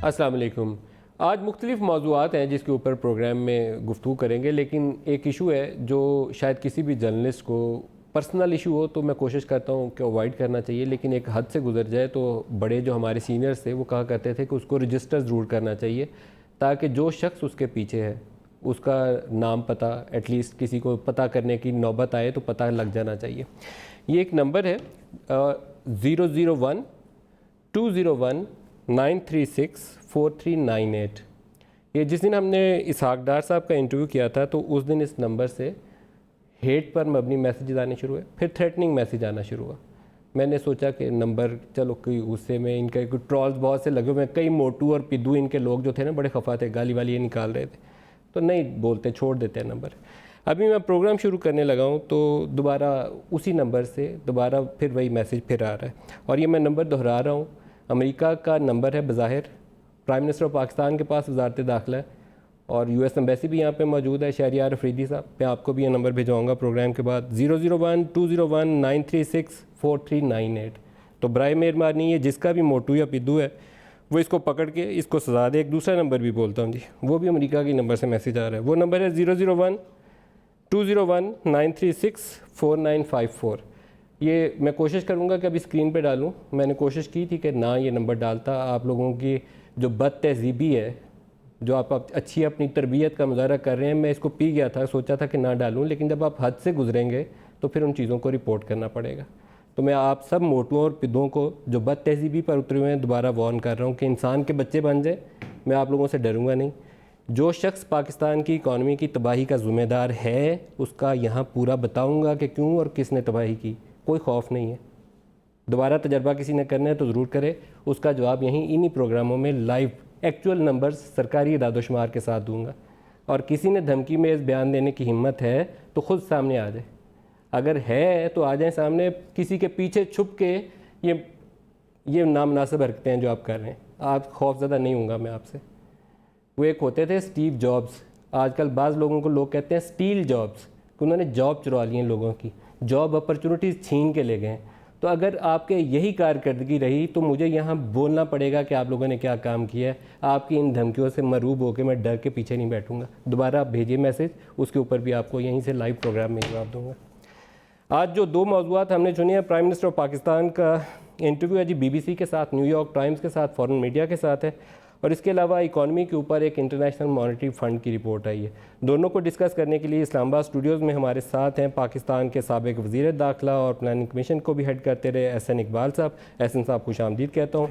السلام علیکم. آج مختلف موضوعات ہیں جس کے اوپر پروگرام میں گفتگو کریں گے, لیکن ایک ایشو ہے جو شاید کسی بھی جرنلسٹ کو پرسنل ایشو ہو تو میں کوشش کرتا ہوں کہ اوائڈ کرنا چاہیے, لیکن ایک حد سے گزر جائے تو بڑے جو ہمارے سینئرز تھے وہ کہا کرتے تھے کہ اس کو رجسٹر ضرور کرنا چاہیے تاکہ جو شخص اس کے پیچھے ہے اس کا نام پتہ ایٹ لیسٹ کسی کو پتہ کرنے کی نوبت آئے تو پتہ لگ جانا چاہیے. یہ ایک نمبر ہے 001-201-936-4398. یہ جس دن ہم نے اسحاق ڈار صاحب کا انٹرویو کیا تھا تو اس دن اس نمبر سے ہیٹ پر مبنی میسیجز آنے شروع ہوئے, پھر تھریٹننگ میسیج آنا شروع ہوا. میں نے سوچا کہ نمبر چلو کوئی غصے میں ان کے ٹرولز بہت سے لگے ہوئے, کئی موٹو اور پدو ان کے لوگ جو تھے نا بڑے خفا تھے, گالی والی یہ نکال رہے تھے, تو نہیں بولتے, چھوڑ دیتے ہیں نمبر. ابھی میں پروگرام شروع کرنے لگا ہوں تو دوبارہ اسی نمبر سے دوبارہ پھر وہی میسیج پھر آ رہا ہے, اور یہ میں نمبر دہرا رہا ہوں. امریکہ کا نمبر ہے بظاہر, پرائم منسٹر آف پاکستان کے پاس وزارت داخلہ ہے, اور یو ایس ایمبیسی بھی یہاں پہ موجود ہے, شہریار افریدی صاحب. میں آپ کو بھی یہ نمبر بھیجواؤں گا پروگرام کے بعد, 001-201-936-4398. تو برائے مہربانی یہ جس کا بھی موٹو یا پدو ہے وہ اس کو پکڑ کے اس کو سزا دے. ایک دوسرا نمبر بھی بولتا ہوں جی, وہ بھی امریکہ کے نمبر سے میسیج آ رہا ہے. وہ نمبر ہے 001-201-936-4954. یہ میں کوشش کروں گا کہ ابھی اسکرین پہ ڈالوں. میں نے کوشش کی تھی کہ نہ یہ نمبر ڈالتا, آپ لوگوں کی جو بد تہذیبی ہے, جو آپ اچھی اپنی تربیت کا مظاہرہ کر رہے ہیں, میں اس کو پی گیا تھا, سوچا تھا کہ نہ ڈالوں, لیکن جب آپ حد سے گزریں گے تو پھر ان چیزوں کو رپورٹ کرنا پڑے گا. تو میں آپ سب موٹوں اور پدوں کو جو بد تہذیبی پر اترے ہوئے ہیں دوبارہ وارن کر رہا ہوں کہ انسان کے بچے بن جائیں, میں آپ لوگوں سے ڈروں گا نہیں. جو شخص پاکستان کی اکانومی کی تباہی کا ذمہ دار ہے اس کا یہاں پورا بتاؤں گا کہ کیوں اور کس نے تباہی کی. کوئی خوف نہیں ہے, دوبارہ تجربہ کسی نے کرنا ہے تو ضرور کرے. اس کا جواب یہیں انہی پروگراموں میں لائیو ایکچوئل نمبرز سرکاری اعداد و شمار کے ساتھ دوں گا. اور کسی نے دھمکی میں اس بیان دینے کی ہمت ہے تو خود سامنے آ جائے. اگر ہے تو آ جائیں سامنے, کسی کے پیچھے چھپ کے یہ نامناسب حرکتیں ہیں جو آپ کر رہے ہیں. آپ خوف زدہ نہیں ہوں گا میں آپ سے. وہ ایک ہوتے تھے اسٹیو جابس, آج کل بعض لوگوں کو لوگ کہتے ہیں اسٹیل جابس, کہ انہوں نے جاب چروا لی ہیں لوگوں کی, جاب اپرچونیٹیز چھین کے لے گئے ہیں. تو اگر آپ کے یہی کارکردگی رہی تو مجھے یہاں بولنا پڑے گا کہ آپ لوگوں نے کیا کام کیا ہے. آپ کی ان دھمکیوں سے مرعوب ہو کے میں ڈر کے پیچھے نہیں بیٹھوں گا. دوبارہ آپ بھیجیے میسیج, اس کے اوپر بھی آپ کو یہیں سے لائیو پروگرام میں جواب دوں گا. آج جو دو موضوعات ہم نے چنے ہیں, پرائم منسٹر آف پاکستان کا انٹرویو ہے جی بی بی سی کے ساتھ, نیو یارک ٹائمز کے ساتھ, فورن میڈیا کے ساتھ ہے, اور اس کے علاوہ اکانومی کے اوپر ایک انٹرنیشنل مانیٹری فنڈ کی رپورٹ آئی ہے. دونوں کو ڈسکس کرنے کے لیے اسلام آباد اسٹوڈیوز میں ہمارے ساتھ ہیں پاکستان کے سابق وزیر داخلہ اور پلاننگ کمیشن کو بھی ہیڈ کرتے رہے احسن اقبال صاحب. احسن صاحب خوش آمدید کہتا ہوں.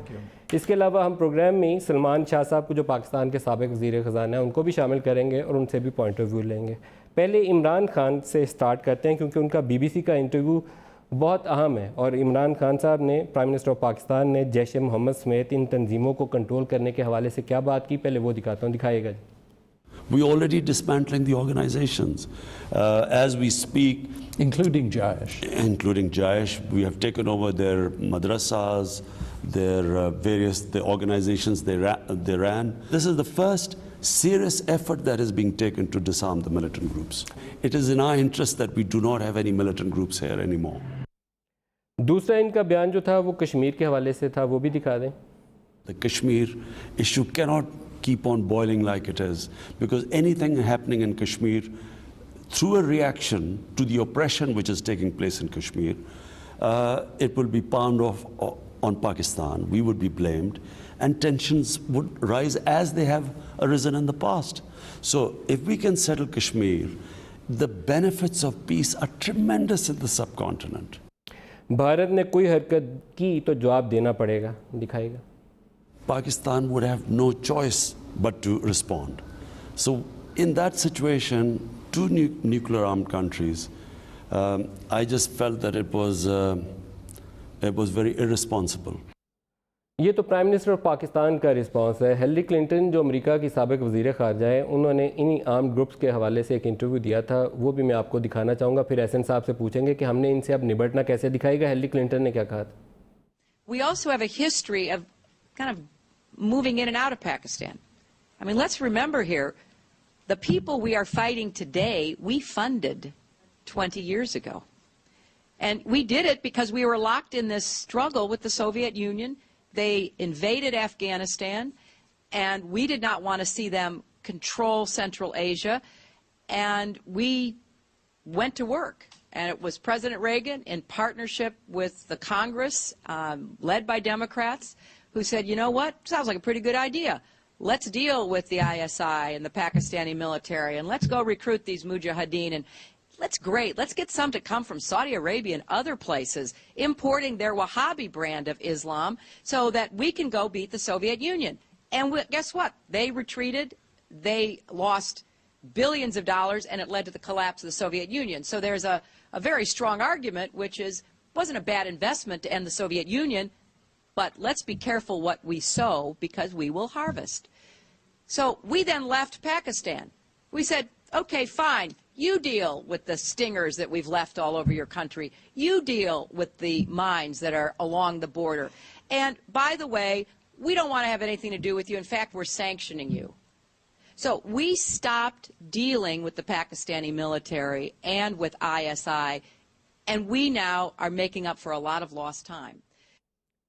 اس کے علاوہ ہم پروگرام میں سلمان شاہ صاحب کو جو پاکستان کے سابق وزیر خزانہ ہیں ان کو بھی شامل کریں گے اور ان سے بھی پوائنٹ آف ویو لیں گے. پہلے عمران خان سے سٹارٹ کرتے ہیں کیونکہ ان کا بی بی سی کا انٹرویو بہت اہم ہے, اور عمران خان صاحب نے پرائم منسٹر آف پاکستان نے جیش محمد سمیت ان تنظیموں کو کنٹرول کرنے کے حوالے سے کیا بات کی, پہلے وہ دکھاتا ہوں. دکھائیے گا جی. We already dismantling the organizations as we speak. Including Jaish. Including Jaish. We have taken over their madrasas, their the organizations they ran. This is the first serious effort that is being taken to disarm the militant groups. It is in our interest that we do not have any militant groups here anymore. دوسرا ان کا بیان جو تھا وہ کشمیر کے حوالے سے تھا, وہ بھی دکھا دیں. The Kashmir issue cannot keep on boiling like it is, because anything happening in Kashmir through a reaction to the oppression which is taking place in Kashmir, it will be palmed off on Pakistan. We would be blamed, and tensions would rise as they have arisen in the past. So if we can settle Kashmir, the benefits of peace are tremendous in the subcontinent. Bharat نے کوئی حرکت کی تو جواب دینا پڑے گا. دکھائے گا. Pakistan would have no choice but to respond. So in that situation, two nuclear armed countries, I just felt that it was very irresponsible. یہ تو پرائم منسٹر آف پاکستان کا رسپانس ہے. ہیلری کلنٹن جو امریکہ کی سابق وزیر خارجہ ہیں, انہوں نے انہی آرمڈ گروپس کے حوالے سے ایک انٹرویو دیا تھا, وہ بھی میں آپ کو دکھانا چاہوں گا. پھر احسن صاحب سے پوچھیں گے کہ ہم نے ان سے اب نبٹنا کیسے. دکھائے گا ہیلری کلنٹن نے کیا کہا تھا. We also have a history of kind of moving in and out of Pakistan. I mean, let's remember here, the people we are fighting today, we funded 20 years ago. And we did it because we were locked in this struggle with the Soviet Union. They invaded Afghanistan. and we did not want to see them control Central Asia, and we went to work. And it was President Reagan, in partnership with the Congress, led by Democrats, who said, you know what, sounds like a pretty good idea. Let's deal with the ISI and the Pakistani military, and let's go recruit these mujahideen, and let's get some to come from Saudi Arabia and other places, importing their Wahhabi brand of Islam so that we can go beat the Soviet Union. And guess what? They retreated. They lost billions of dollars, and it led to the collapse of the Soviet Union. So there's a very strong argument, which is, it wasn't a bad investment to end the Soviet Union, but let's be careful what we sow because we will harvest. So we then left Pakistan. We said, okay, fine, you deal with the stingers that we've left all over your country. You deal with the mines that are along the border. And by the way, we don't want to have anything to do with you. In fact, we're sanctioning you. So we stopped dealing with the Pakistani military and with ISI, and we now are making up for a lot of lost time.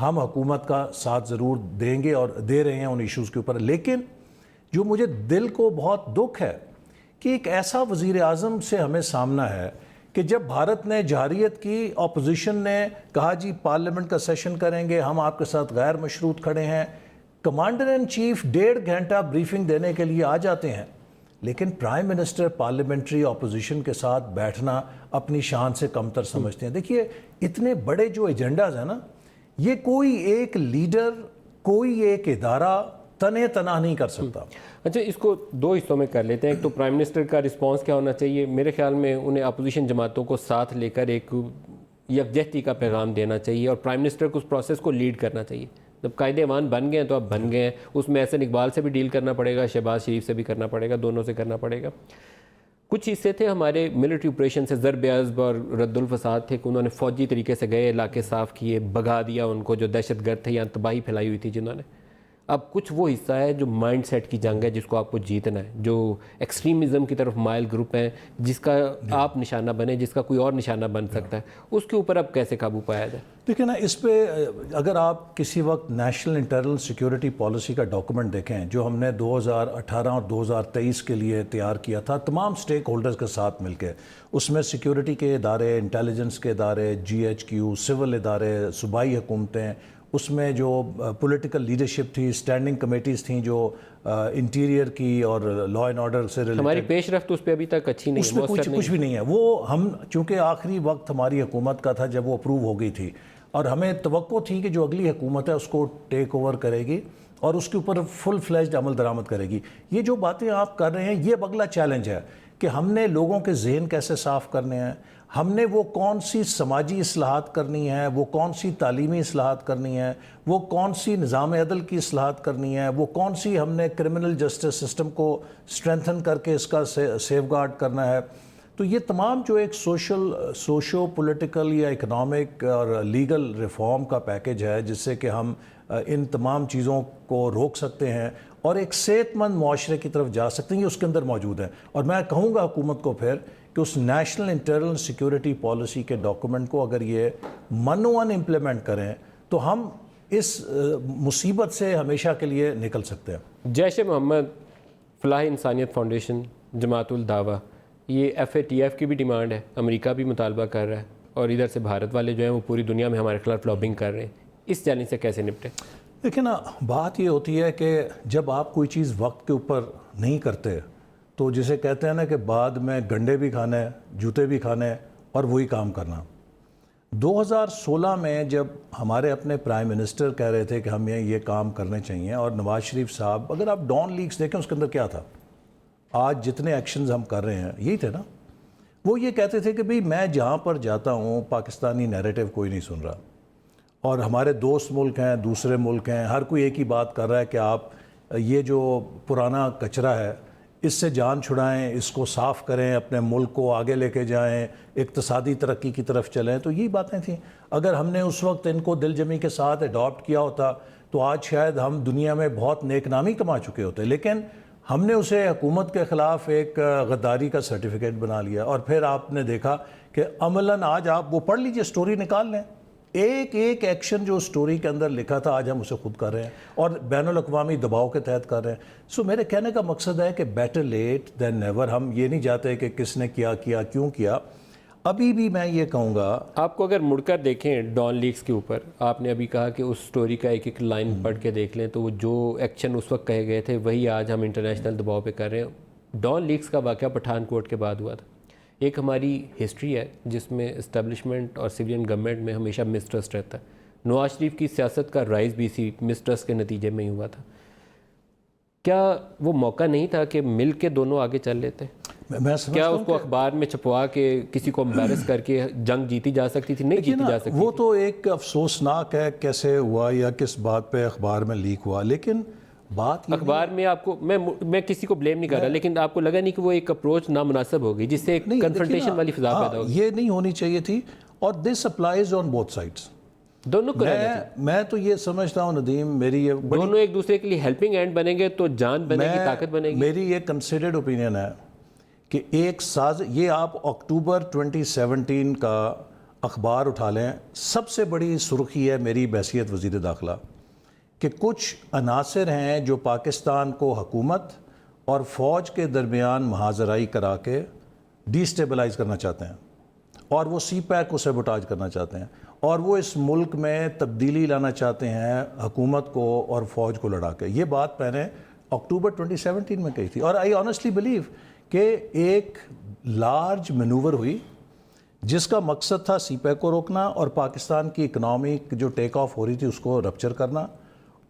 ہم حکومت کا ساتھ ضرور دیں گے اور دے رہے ہیں ان ایشوز کے اوپر. لیکن جو مجھے دل کو بہت دکھ ہے کہ ایک ایسا وزیر اعظم سے ہمیں سامنا ہے کہ جب بھارت نے جارحیت کی, اپوزیشن نے کہا جی پارلیمنٹ کا سیشن کریں گے, ہم آپ کے ساتھ غیر مشروط کھڑے ہیں, کمانڈر ان چیف 1.5 گھنٹہ بریفنگ دینے کے لیے آ جاتے ہیں, لیکن پرائم منسٹر پارلیمنٹری اپوزیشن کے ساتھ بیٹھنا اپنی شان سے کمتر سمجھتے ہیں. دیکھیے اتنے بڑے جو ایجنڈاز ہیں نا, یہ کوئی ایک لیڈر, کوئی ایک ادارہ تنے تنہا نہیں کر سکتا. اچھا, اس کو 2 حصوں میں کر لیتے ہیں. ایک تو پرائم منسٹر کا رسپانس کیا ہونا چاہیے. میرے خیال میں انہیں اپوزیشن جماعتوں کو ساتھ لے کر ایک یکجہتی کا پیغام دینا چاہیے اور پرائم منسٹر کو اس پروسیس کو لیڈ کرنا چاہیے. جب قائد ایوان بن گئے ہیں تو اب بن گئے ہیں, اس میں احسن اقبال سے بھی ڈیل کرنا پڑے گا, شہباز شریف سے بھی کرنا پڑے گا, دونوں سے کرنا پڑے گا. کچھ حصے تھے ہمارے ملٹری آپریشن سے ضرب عضب اور رد الفساد تھے کہ انہوں نے فوجی طریقے سے گئے, علاقے صاف کیے, بھگا دیا ان کو جو دہشت گرد تھے, یہاں تباہی پھیلائی ہوئی تھی جنہوں نے. اب کچھ وہ حصہ ہے جو مائنڈ سیٹ کی جنگ ہے جس کو آپ کو جیتنا ہے, جو ایکسٹریمزم کی طرف مائل گروپ ہیں جس کا آپ نشانہ بنے, جس کا کوئی اور نشانہ بن سکتا ہے, اس کے اوپر اب کیسے قابو پایا جائے. دیکھیں نا, اس پہ اگر آپ کسی وقت نیشنل انٹرنل سیکیورٹی پالیسی کا ڈاکومنٹ دیکھیں جو ہم نے 2018 اور 2023 کے لیے تیار کیا تھا تمام سٹیک ہولڈرز کے ساتھ مل کے, اس میں سیکیورٹی کے ادارے, انٹیلیجنس کے ادارے, GHQ, سول ادارے, صوبائی حکومتیں, اس میں جو پولیٹیکل لیڈرشپ تھی, اسٹینڈنگ کمیٹیز تھیں جو انٹیریئر کی اور لا اینڈ آرڈر سے ریلیٹڈ, ہماری پیش رفت اس پہ ابھی تک اچھی نہیں ہے, اس میں کچھ بھی نہیں ہے. وہ ہم چونکہ آخری وقت ہماری حکومت کا تھا جب وہ اپروو ہو گئی تھی, اور ہمیں توقع تھی کہ جو اگلی حکومت ہے اس کو ٹیک اوور کرے گی اور اس کے اوپر فل فلیجڈ عمل درآمد کرے گی. یہ جو باتیں آپ کر رہے ہیں یہ اب اگلا چیلنج ہے کہ ہم نے لوگوں کے ذہن کیسے صاف کرنے ہیں, ہم نے وہ کون سی سماجی اصلاحات کرنی ہے, وہ کون سی تعلیمی اصلاحات کرنی ہے, وہ کون سی نظام عدل کی اصلاحات کرنی ہے, وہ کون سی ہم نے کرمنل جسٹس سسٹم کو اسٹرینتھن کر کے اس کا سیف گارڈ کرنا ہے. تو یہ تمام جو ایک سوشو پولیٹیکل یا اکنامک اور لیگل ریفارم کا پیکج ہے جس سے کہ ہم ان تمام چیزوں کو روک سکتے ہیں اور ایک صحت مند معاشرے کی طرف جا سکتے ہیں, یہ اس کے اندر موجود ہے. اور میں کہوں گا حکومت کو پھر کہ اس نیشنل انٹرنل سیکیورٹی پالیسی کے ڈاکومنٹ کو اگر یہ منوان امپلیمنٹ کریں تو ہم اس مصیبت سے ہمیشہ کے لیے نکل سکتے ہیں. جیش محمد, فلاح انسانیت فاؤنڈیشن, جماعت الدعوہ, یہ FATF کی بھی ڈیمانڈ ہے, امریکہ بھی مطالبہ کر رہا ہے, اور ادھر سے بھارت والے جو ہیں وہ پوری دنیا میں ہمارے خلاف لابنگ کر رہے ہیں. اس چیلنج سے کیسے نپٹے؟ دیکھیں نا, بات یہ ہوتی ہے کہ جب آپ کوئی چیز وقت کے اوپر نہیں کرتے تو جسے کہتے ہیں نا کہ بعد میں گنڈے بھی کھانے, جوتے بھی کھانے اور وہی کام کرنا. 2016 میں جب ہمارے اپنے پرائم منسٹر کہہ رہے تھے کہ ہمیں یہ کام کرنے چاہیے, اور نواز شریف صاحب, اگر آپ ڈان لیکس دیکھیں اس کے اندر کیا تھا, آج جتنے ایکشنز ہم کر رہے ہیں یہی تھے نا. وہ یہ کہتے تھے کہ بھئی میں جہاں پر جاتا ہوں پاکستانی نیریٹو کوئی نہیں سن رہا, اور ہمارے دوست ملک ہیں, دوسرے ملک ہیں, ہر کوئی ایک ہی بات کر رہا ہے کہ آپ یہ جو پرانا کچرا ہے اس سے جان چھڑائیں, اس کو صاف کریں, اپنے ملک کو آگے لے کے جائیں, اقتصادی ترقی کی طرف چلیں. تو یہی باتیں تھیں. اگر ہم نے اس وقت ان کو دل جمی کے ساتھ اڈاپٹ کیا ہوتا تو آج شاید ہم دنیا میں بہت نیک نامی کما چکے ہوتے, لیکن ہم نے اسے حکومت کے خلاف ایک غداری کا سرٹیفکیٹ بنا لیا. اور پھر آپ نے دیکھا کہ عملاً آج آپ وہ پڑھ لیجئے, سٹوری نکال لیں, ایک ایک ایکشن جو سٹوری کے اندر لکھا تھا آج ہم اسے خود کر رہے ہیں اور بین الاقوامی دباؤ کے تحت کر رہے ہیں. سو میرے کہنے کا مقصد ہے کہ بیٹر لیٹ دین نیور. ہم یہ نہیں چاہتے کہ کس نے کیا کیوں کیا. ابھی بھی میں یہ کہوں گا, آپ کو اگر مڑ کر دیکھیں ڈان لیکس کے اوپر, آپ نے ابھی کہا کہ اس سٹوری کا ایک ایک لائن پڑھ کے دیکھ لیں تو وہ جو ایکشن اس وقت کہے گئے تھے وہی آج ہم انٹرنیشنل دباؤ پہ کر رہے ہیں. ڈان لیکس کا واقعہ پٹھان کوٹ کے بعد ہوا تھا. ایک ہماری ہسٹری ہے جس میں اسٹیبلشمنٹ اور سویلین گورنمنٹ میں ہمیشہ مسٹرسٹ رہتا ہے. نواز شریف کی سیاست کا رائز بھی اسی مسٹرسٹ کے نتیجے میں ہی ہوا تھا. کیا وہ موقع نہیں تھا کہ مل کے دونوں آگے چل لیتے؟ کیا اس کو اخبار میں چھپوا کے کسی کو امبیرس کر کے جنگ جیتی جا سکتی تھی؟ نہیں جیتی جا سکتی. وہ تو ایک افسوسناک ہے کیسے ہوا یا کس بات پہ اخبار میں لیک ہوا, لیکن بات اخبار میں آپ کو میں کسی کو بلیم نہیں کر رہا, لیکن آپ کو لگا نہیں کہ وہ ایک اپروچ نامناسب ہوگی جس سے ایک کنفرنٹیشن والی فضا پیدا ہوگی؟ یہ نہیں ہونی چاہیے تھی, اور دس اپلائز آن بوتھ سائڈس. دونوں کو میں تو یہ سمجھتا ہوں ندیم, میری یہ دونوں ایک دوسرے کے لیے ہیلپنگ اینڈ بنیں گے تو جان بنے گی, طاقت بنے گی. میری یہ کنسیڈرڈ اوپینین ہے کہ ایک یہ آپ اکتوبر 2017 کا اخبار اٹھا لیں، سب سے بڑی سرخی ہے میری بحیثیت وزیر داخلہ کہ کچھ عناصر ہیں جو پاکستان کو حکومت اور فوج کے درمیان محاذرائی کرا کے ڈی اسٹیبلائز کرنا چاہتے ہیں، اور وہ سی پیک کو سیبوٹاج کرنا چاہتے ہیں، اور وہ اس ملک میں تبدیلی لانا چاہتے ہیں حکومت کو اور فوج کو لڑا کے۔ یہ بات میں نے اکتوبر 2017 میں کہی تھی، اور آئی آنیسٹلی بلیو کہ ایک لارج مینوور ہوئی جس کا مقصد تھا سی پیک کو روکنا اور پاکستان کی اکنامی جو ٹیک آف ہو رہی تھی اس کو رپچر کرنا،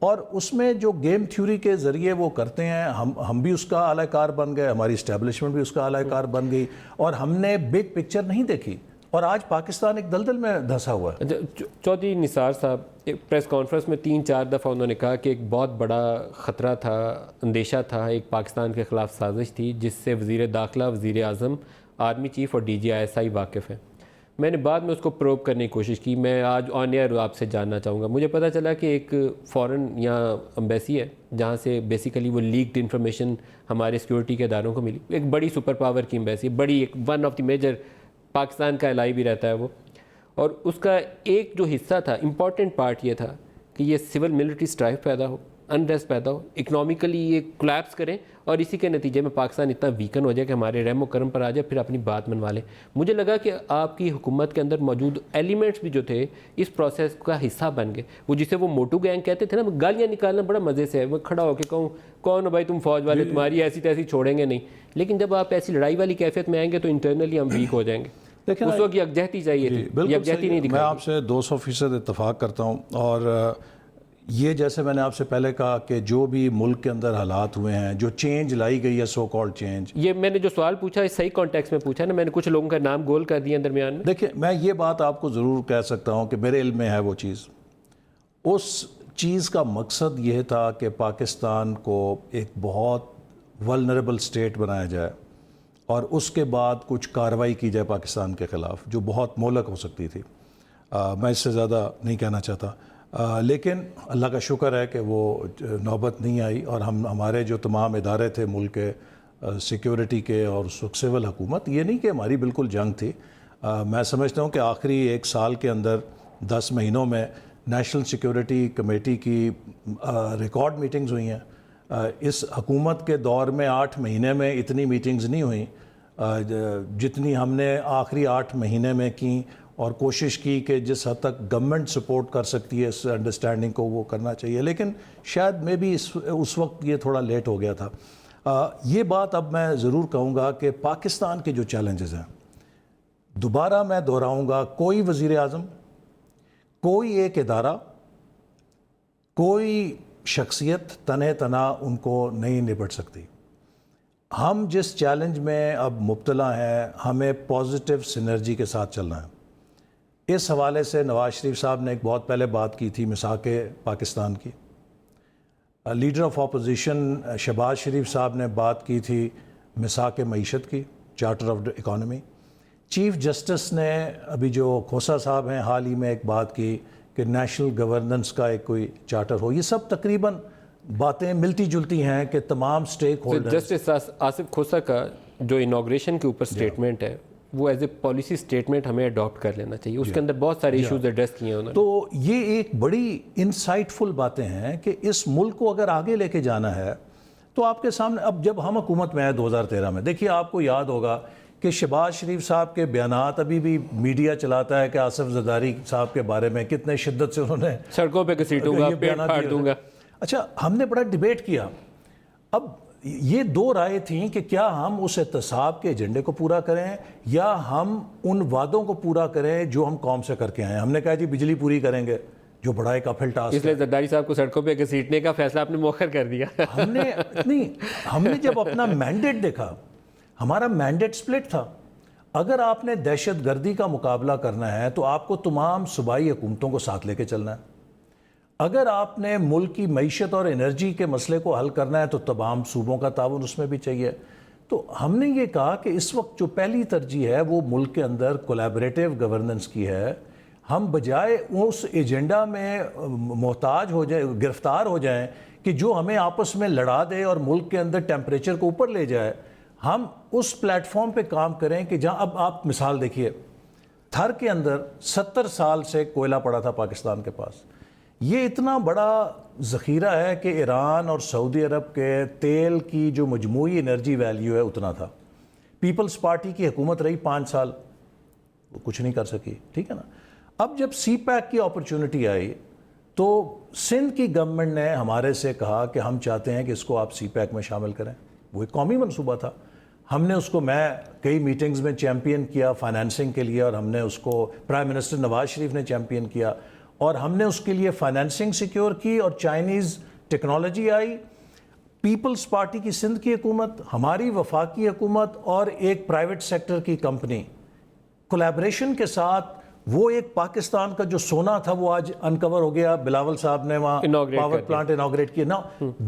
اور اس میں جو گیم تھیوری کے ذریعے وہ کرتے ہیں، ہم بھی اس کا اعلی کار بن گئے، ہماری اسٹیبلشمنٹ بھی اس کا اعلی کار بن گئی، اور ہم نے بگ پکچر نہیں دیکھی، اور آج پاکستان ایک دلدل میں دھنسا ہوا ہے۔ چودھری نثار صاحب پریس کانفرنس میں 3-4 دفعہ انہوں نے کہا کہ ایک بہت بڑا خطرہ تھا، اندیشہ تھا، ایک پاکستان کے خلاف سازش تھی جس سے وزیر داخلہ، وزیر اعظم، آرمی چیف اور DG ISI واقف ہیں۔ میں نے بعد میں اس کو پروب کرنے کی کوشش کی۔ میں آج آن ایئر آپ سے جاننا چاہوں گا، مجھے پتہ چلا کہ ایک فورن یہاں امبیسی ہے جہاں سے بیسیکلی وہ لیکڈ انفارمیشن ہمارے سیکورٹی کے اداروں کو ملی، ایک بڑی سپر پاور کی امبیسی، بڑی ایک one of the major, Pakistan کا الائی بھی رہتا ہے وہ، اور اس کا ایک جو حصہ تھا، امپورٹنٹ پارٹ یہ تھا کہ یہ سول ملٹری اسٹرائف پیدا ہو، انریسٹ پیدا ہو، اکنامیکلی یہ کولیپس کریں، اور اسی کے نتیجے میں پاکستان اتنا ویکن ہو جائے کہ ہمارے رحم و کرم پر آ جائے، پھر اپنی بات منوا لیں۔ مجھے لگا کہ آپ کی حکومت کے اندر موجود ایلیمنٹس بھی جو تھے اس پروسیس کا حصہ بن گئے، وہ جسے وہ موٹو گینگ کہتے تھے نا، گالیاں نکالنا بڑا مزے سے ہے، میں کھڑا ہو کے کہوں کون ہو بھائی تم فوج والے، تمہاری ایسی تیسی چھوڑیں گے نہیں، لیکن جب آپ ایسی لڑائی والی کیفیت میں آئیں گے تو انٹرنلی ہم ویک ہو جائیں گے۔ اس وقت یکجہتی چاہیے تھی، یکجہتی نہیں دکھائی۔ میں آپ سے 200% اتفاق کرتا ہوں، اور یہ جیسے میں نے آپ سے پہلے کہا کہ جو بھی ملک کے اندر حالات ہوئے ہیں، جو چینج لائی گئی ہے، سو کالڈ چینج، یہ میں نے جو سوال پوچھا اس صحیح کانٹیکس میں پوچھا نا، میں نے کچھ لوگوں کا نام گول کر دیا درمیان میں۔ دیکھیں میں یہ بات آپ کو ضرور کہہ سکتا ہوں کہ میرے علم میں ہے وہ چیز، اس چیز کا مقصد یہ تھا کہ پاکستان کو ایک بہت ولنریبل اسٹیٹ بنایا جائے، اور اس کے بعد کچھ کارروائی کی جائے پاکستان کے خلاف جو بہت مہلک ہو سکتی تھی۔ میں اس سے زیادہ نہیں کہنا چاہتا، لیکن اللہ کا شکر ہے کہ وہ نوبت نہیں آئی، اور ہمارے جو تمام ادارے تھے ملک کے، سیکیورٹی کے اور سول حکومت، یہ نہیں کہ ہماری بالکل جنگ تھی۔ میں سمجھتا ہوں کہ آخری 1 سال کے اندر 10 مہینوں میں نیشنل سیکیورٹی کمیٹی کی ریکارڈ میٹنگز ہوئی ہیں۔ اس حکومت کے دور میں 8 مہینے میں اتنی میٹنگز نہیں ہوئیں جتنی ہم نے آخری 8 مہینے میں کی، اور کوشش کی کہ جس حد تک گورنمنٹ سپورٹ کر سکتی ہے اس انڈرسٹینڈنگ کو وہ کرنا چاہیے، لیکن شاید میں بھی اس وقت یہ تھوڑا لیٹ ہو گیا تھا۔ یہ بات اب میں ضرور کہوں گا کہ پاکستان کے جو چیلنجز ہیں، دوبارہ میں دہراؤں گا، کوئی وزیر اعظم، کوئی ایک ادارہ، کوئی شخصیت تنہ تنہا ان کو نہیں نپٹ سکتی۔ ہم جس چیلنج میں اب مبتلا ہیں، ہمیں پازیٹیو سینرجی کے ساتھ چلنا ہے۔ اس حوالے سے نواز شریف صاحب نے ایک بہت پہلے بات کی تھی مساق پاکستان کی، لیڈر آف اپوزیشن شہباز شریف صاحب نے بات کی تھی مساق معیشت کی، charter of economy. Chief justice نے ابھی جو کھوسا صاحب ہیں حال ہی میں ایک بات کی کہ نیشنل گورننس کا ایک کوئی چارٹر ہو۔ یہ سب تقریباً باتیں ملتی جلتی ہیں کہ تمام سٹیک ہولڈر۔ جسٹس آصف کھوسا کا جو انوگریشن کے اوپر سٹیٹمنٹ ہے وہ ایز اے پالیسی سٹیٹمنٹ ہمیں اڈاپٹ کر لینا چاہیے، اس کے اندر بہت سارے ایشوز ایڈریس کیے ہیں انہوں نے۔ تو یہ ایک بڑی انسائٹ فل باتیں ہیں کہ اس ملک کو اگر آگے لے کے جانا ہے تو آپ کے سامنے، اب جب ہم حکومت میں آئے 2013 میں، دیکھیے آپ کو یاد ہوگا کہ شہباز شریف صاحب کے بیانات ابھی بھی میڈیا چلاتا ہے کہ آصف زرداری صاحب کے بارے میں کتنے شدت سے انہوں نے سڑکوں پہ گھسیٹوں گا، پیٹ پھاڑ دوں گا۔ اچھا، ہم نے بڑا ڈیبیٹ کیا۔ اب یہ 2 رائے تھیں کہ کیا ہم اس احتساب کے ایجنڈے کو پورا کریں یا ہم ان وعدوں کو پورا کریں جو ہم قوم سے کر کے آئے ہیں۔ ہم نے کہا جی بجلی پوری کریں گے، جو بڑا ایک اپہل ٹاسک ہے۔ اس لیے زرداری صاحب کو سڑکوں پہ گھسیٹنے کا فیصلہ آپ نے مؤخر کر دیا۔ ہم نے جب اپنا مینڈیٹ دیکھا، ہمارا مینڈیٹ سپلٹ تھا۔ اگر آپ نے دہشت گردی کا مقابلہ کرنا ہے تو آپ کو تمام صوبائی حکومتوں کو ساتھ لے کے چلنا ہے۔ اگر آپ نے ملک کی معیشت اور انرجی کے مسئلے کو حل کرنا ہے تو تمام صوبوں کا تعاون اس میں بھی چاہیے۔ تو ہم نے یہ کہا کہ اس وقت جو پہلی ترجیح ہے وہ ملک کے اندر کولیبریٹیو گورننس کی ہے۔ ہم بجائے اس ایجنڈا میں محتاج ہو جائیں، گرفتار ہو جائیں کہ جو ہمیں آپس میں لڑا دے اور ملک کے اندر ٹیمپریچر کو اوپر لے جائے، ہم اس پلیٹ فارم پہ کام کریں کہ جہاں، اب آپ مثال دیکھیے، تھر کے اندر 70 سال سے کوئلہ پڑا تھا پاکستان کے پاس. یہ اتنا بڑا ذخیرہ ہے کہ ایران اور سعودی عرب کے تیل کی جو مجموعی انرجی ویلیو ہے اتنا تھا. پیپلز پارٹی کی حکومت رہی 5 سال, وہ کچھ نہیں کر سکی, ٹھیک ہے نا. اب جب سی پیک کی اپرچونٹی آئی تو سندھ کی گورنمنٹ نے ہمارے سے کہا کہ ہم چاہتے ہیں کہ اس کو آپ سی پیک میں شامل کریں. وہ ایک قومی منصوبہ تھا. ہم نے اس کو, میں کئی میٹنگز میں چیمپئن کیا فائنینسنگ کے لیے, اور ہم نے اس کو پرائم منسٹر نواز شریف نے چیمپئن کیا, اور ہم نے اس کے لیے فائنینسنگ سیکیور کی, اور چائنیز ٹیکنالوجی آئی. پیپلز پارٹی کی سندھ کی حکومت, ہماری وفاقی حکومت اور ایک پرائیویٹ سیکٹر کی کمپنی کولیبریشن کے ساتھ وہ ایک پاکستان کا جو سونا تھا وہ آج انکور ہو گیا. بلاول صاحب نے وہاں پاور پلانٹ انوگریٹ کیا. نا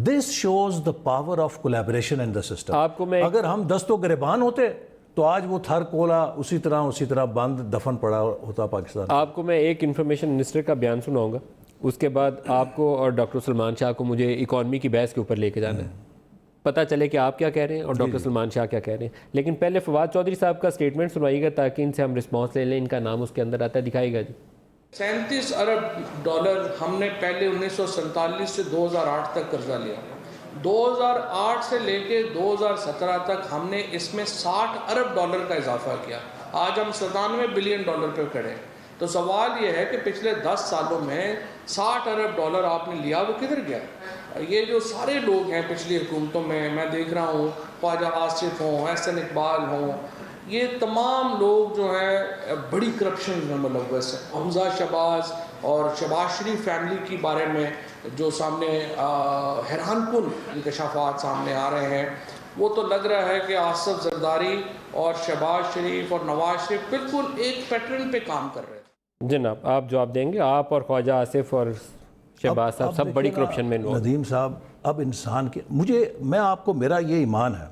this shows the power of collaboration in the system. اگر ہم دست و گریبان ہوتے تو آج وہ تھر کولا اسی طرح بند دفن پڑا ہوتا پاکستان. آپ کو میں ایک انفارمیشن منسٹر کا بیان سناؤں گا, اس کے بعد آپ کو اور ڈاکٹر سلمان شاہ کو مجھے اکانومی کی بحث کے اوپر لے کے جانا ہے, پتہ چلے کہ آپ کیا کہہ رہے ہیں اور ڈاکٹر سلمان شاہ کیا کہہ رہے ہیں. لیکن پہلے فواد چودھری صاحب کا سٹیٹمنٹ سنائیے گا تاکہ ان سے ہم رسپانس لے لیں. ان کا نام اس کے اندر آتا ہے, دکھائیے گا جی. 37 ارب ڈالر ہم نے پہلے 1947 سے 2008 تک قرضہ لیا. 2008 سے لے کے 2017 تک ہم نے اس میں 60 ارب ڈالر کا اضافہ کیا. آج ہم 97 بلین ڈالر پہ کھڑے. تو سوال یہ ہے کہ پچھلے 10 سالوں میں 60 ارب ڈالر آپ نے لیا, وہ کدھر گیا؟ یہ جو سارے لوگ ہیں پچھلی حکومتوں میں دیکھ رہا ہوں, خواجہ آصف ہوں, احسن اقبال ہوں, یہ تمام لوگ جو ہیں بڑی کرپشن میں ملوث ہیں. حمزہ شہباز اور شہباز شریف فیملی کی بارے میں جو سامنے حیران کن انکشافات سامنے آ رہے ہیں, وہ تو لگ رہا ہے کہ آصف زرداری اور شہباز شریف اور نواز شریف بالکل ایک پیٹرن پہ کام کر رہے ہیں. جناب آپ جواب دیں گے؟ آپ اور خواجہ آصف اور شہباز صاحب سب بڑی کرپشن میں انوالو. ندیم صاحب, اب انسان کے میں آپ کو, میرا یہ ایمان ہے,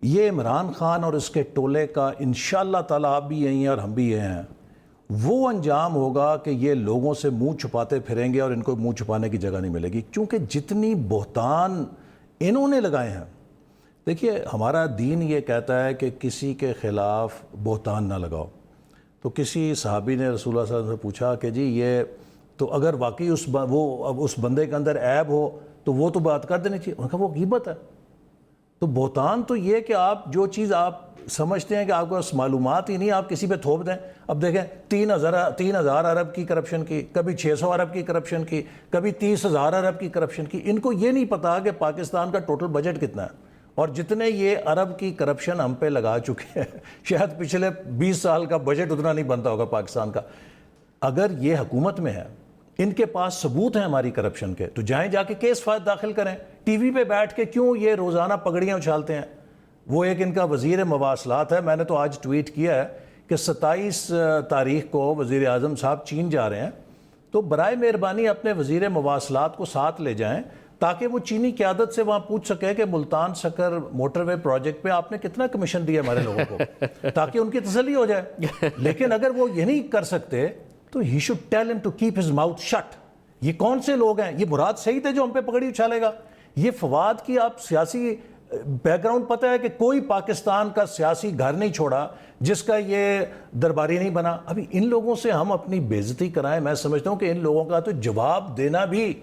یہ عمران خان اور اس کے ٹولے کا انشاءاللہ تعالیٰ آپ بھی یہی ہیں اور ہم بھی یہ ہیں, وہ انجام ہوگا کہ یہ لوگوں سے منہ چھپاتے پھریں گے اور ان کو منہ چھپانے کی جگہ نہیں ملے گی. کیونکہ جتنی بہتان انہوں نے لگائے ہیں, دیکھیے ہمارا دین یہ کہتا ہے کہ کسی کے خلاف بہتان نہ لگاؤ. تو کسی صحابی نے رسول اللہ صلی اللہ علیہ وسلم سے پوچھا کہ جی یہ تو اگر واقعی اس بندے کے اندر عیب ہو تو وہ تو بات کر دینی چاہیے. انہوں نے کہا وہ غیبت ہے. تو بہتان تو یہ کہ آپ جو چیز آپ سمجھتے ہیں کہ آپ کو معلومات ہی نہیں, آپ کسی پہ تھوپ دیں. اب دیکھیں 3,000 ارب کی کرپشن کی, کبھی 600 ارب کی کرپشن کی, کبھی 30,000 ارب کی کرپشن کی. ان کو یہ نہیں پتا کہ پاکستان کا ٹوٹل بجٹ کتنا ہے, اور جتنے یہ ارب کی کرپشن ہم پہ لگا چکے ہیں شاید پچھلے 20 سال کا بجٹ اتنا نہیں بنتا ہوگا پاکستان کا. اگر یہ حکومت میں ہے, ان کے پاس ثبوت ہیں ہماری کرپشن کے, تو جائیں جا کے کیس فائل داخل کریں. ٹی وی پہ بیٹھ کے کیوں یہ روزانہ پگڑیاں اچھالتے ہیں؟ وہ ایک ان کا وزیر مواصلات ہے, میں نے تو آج ٹویٹ کیا ہے کہ 27 تاریخ کو وزیر اعظم صاحب چین جا رہے ہیں, تو برائے مہربانی اپنے وزیر مواصلات کو ساتھ لے جائیں تاکہ وہ چینی قیادت سے وہاں پوچھ سکے کہ ملتان سکر موٹر وے پروجیکٹ پہ آپ نے کتنا کمیشن دیا ہمارے لوگوں کو, تاکہ ان کی تسلی ہو جائے. لیکن اگر وہ یہ نہیں کر سکتے تو he should tell him to keep his mouth shut. یہ کون سے لوگ ہیں؟ یہ مراد صحیح تھے جو ہم پہ پگڑی اچھالے گا؟ یہ فواد کی آپ سیاسی بیک گراؤنڈ پتہ ہے کہ کوئی پاکستان کا سیاسی گھر نہیں چھوڑا جس کا یہ درباری نہیں بنا. ابھی ان لوگوں سے ہم اپنی بے عزتی کرائیں, میں سمجھتا ہوں کہ ان لوگوں کا تو جواب دینا بھی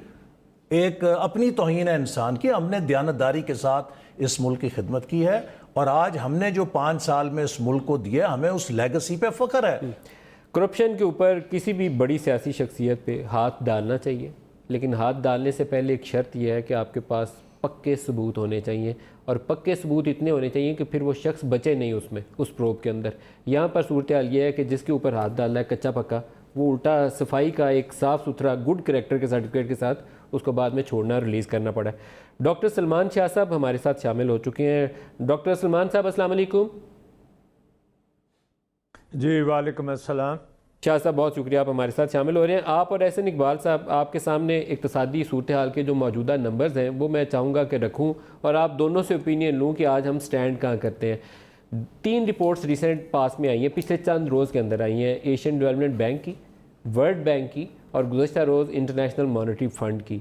ایک اپنی توہین ہے انسان کی. ہم نے دیانتداری کے ساتھ اس ملک کی خدمت کی ہے, اور آج ہم نے جو 5 سال میں اس ملک کو دیا, ہمیں اس لیگسی پہ فخر ہے. کرپشن کے اوپر کسی بھی بڑی سیاسی شخصیت پہ ہاتھ ڈالنا چاہیے, لیکن ہاتھ ڈالنے سے پہلے ایک شرط یہ ہے کہ آپ کے پاس پکے ثبوت ہونے چاہیے, اور پکے ثبوت اتنے ہونے چاہیے کہ پھر وہ شخص بچے نہیں اس پروب کے اندر. یہاں پر صورتحال یہ ہے کہ جس کے اوپر ہاتھ ڈالنا ہے کچا پکا, وہ الٹا صفائی کا ایک صاف ستھرا گڈ کریکٹر کے سرٹیفکیٹ کے ساتھ اس کو بعد میں چھوڑنا, ریلیز کرنا پڑا. ڈاکٹر سلمان شاہ صاحب ہمارے ساتھ شامل ہو چکے ہیں. ڈاکٹر سلمان صاحب السلام علیکم. جی وعلیکم السلام. شاہ صاحب بہت شکریہ, آپ ہمارے ساتھ شامل ہو رہے ہیں. آپ اور احسن اقبال صاحب, آپ کے سامنے اقتصادی صورتحال کے جو موجودہ نمبرز ہیں وہ میں چاہوں گا کہ رکھوں, اور آپ دونوں سے اوپینین لوں کہ آج ہم سٹینڈ کہاں کرتے ہیں. 3 رپورٹس ریسنٹ پاس میں آئی ہیں, پچھلے چند روز کے اندر آئی ہیں, ایشین ڈیولپمنٹ بینک کی, ورلڈ بینک کی, اور گزشتہ روز انٹرنیشنل مانیٹری فنڈ کی.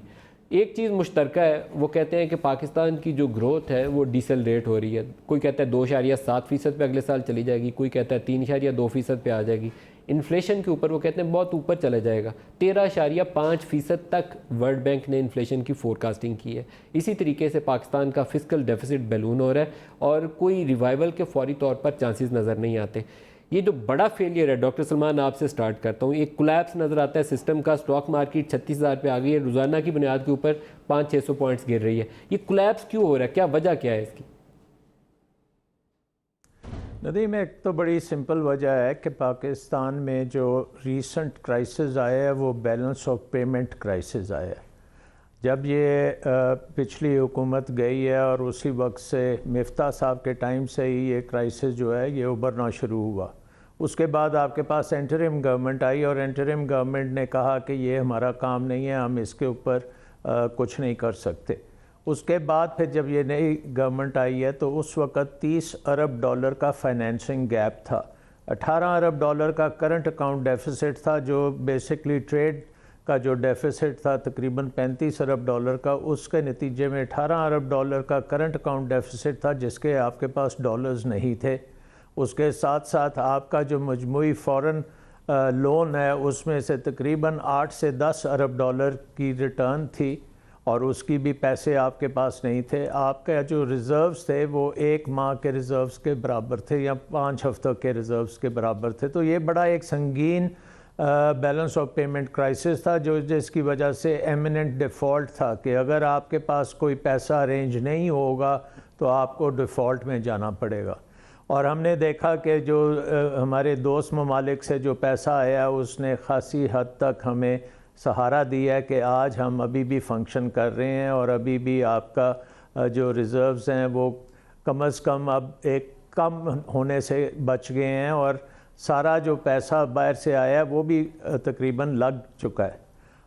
ایک چیز مشترکہ ہے، وہ کہتے ہیں کہ پاکستان کی جو گروتھ ہے وہ ڈیسلریٹ ہو رہی ہے. کوئی کہتا ہے 2.7% پہ اگلے سال چلی جائے گی، کوئی کہتا ہے 3.2% پہ آ جائے گی. انفلیشن کے اوپر وہ کہتے ہیں بہت اوپر چلا جائے گا. 13.5% تک ورلڈ بینک نے انفلیشن کی فورکاسٹنگ کی ہے. اسی طریقے سے پاکستان کا فسکل ڈیفیسٹ بیلون ہو رہا ہے اور کوئی ریوائول کے فوری طور پر چانسز نظر نہیں آتے. یہ جو بڑا فیلئر ہے، ڈاکٹر سلمان آپ سے سٹارٹ کرتا ہوں، ایک کولیپس نظر آتا ہے سسٹم کا. اسٹاک مارکیٹ 36,000 پہ آ گئی ہے، روزانہ کی بنیاد کے اوپر 500-600 پوائنٹس گر رہی ہے. یہ کولیپس کیوں ہو رہا ہے؟ کیا وجہ کیا ہے اس کی؟ ندیم، ایک تو بڑی سمپل وجہ ہے کہ پاکستان میں جو ریسنٹ کرائسس آیا ہے وہ بیلنس آف پیمنٹ کرائسس آیا ہے. جب یہ پچھلی حکومت گئی ہے اور اسی وقت سے مفتاح صاحب کے ٹائم سے ہی یہ کرائسس جو ہے یہ ابھرنا شروع ہوا. اس کے بعد آپ کے پاس انٹرم گورنمنٹ آئی اور انٹرم گورنمنٹ نے کہا کہ یہ ہمارا کام نہیں ہے، ہم اس کے اوپر کچھ نہیں کر سکتے. اس کے بعد پھر جب یہ نئی گورنمنٹ آئی ہے تو اس وقت $30 ارب کا فائنینسنگ گیپ تھا. $18 ارب کا کرنٹ اکاؤنٹ ڈیفیسٹ تھا، جو بیسکلی ٹریڈ کا جو ڈیفیسٹ تھا تقریباً $35 ارب کا. اس کے نتیجے میں $18 ارب کا کرنٹ اکاؤنٹ ڈیفیسٹ تھا جس کے آپ کے پاس ڈالرز نہیں تھے. اس کے ساتھ ساتھ آپ کا جو مجموعی فورن لون ہے اس میں سے تقریباً 8 سے 10 ارب ڈالر کی ریٹرن تھی اور اس کی بھی پیسے آپ کے پاس نہیں تھے. آپ کا جو ریزروز تھے وہ 1 ماہ کے ریزروز کے برابر تھے یا 5 ہفتوں کے ریزروز کے برابر تھے. تو یہ بڑا ایک سنگین بیلنس آف پیمنٹ کرائسس تھا جس کی وجہ سے ایمیننٹ ڈیفالٹ تھا کہ اگر آپ کے پاس کوئی پیسہ ارینج نہیں ہوگا تو آپ کو ڈیفالٹ میں جانا پڑے گا. اور ہم نے دیکھا کہ جو ہمارے دوست ممالک سے جو پیسہ آیا اس نے خاصی حد تک ہمیں سہارا دیا ہے کہ آج ہم ابھی بھی فنکشن کر رہے ہیں اور ابھی بھی آپ کا جو ریزروز ہیں وہ کم از کم اب ایک کم ہونے سے بچ گئے ہیں اور سارا جو پیسہ باہر سے آیا ہے وہ بھی تقریباً لگ چکا ہے.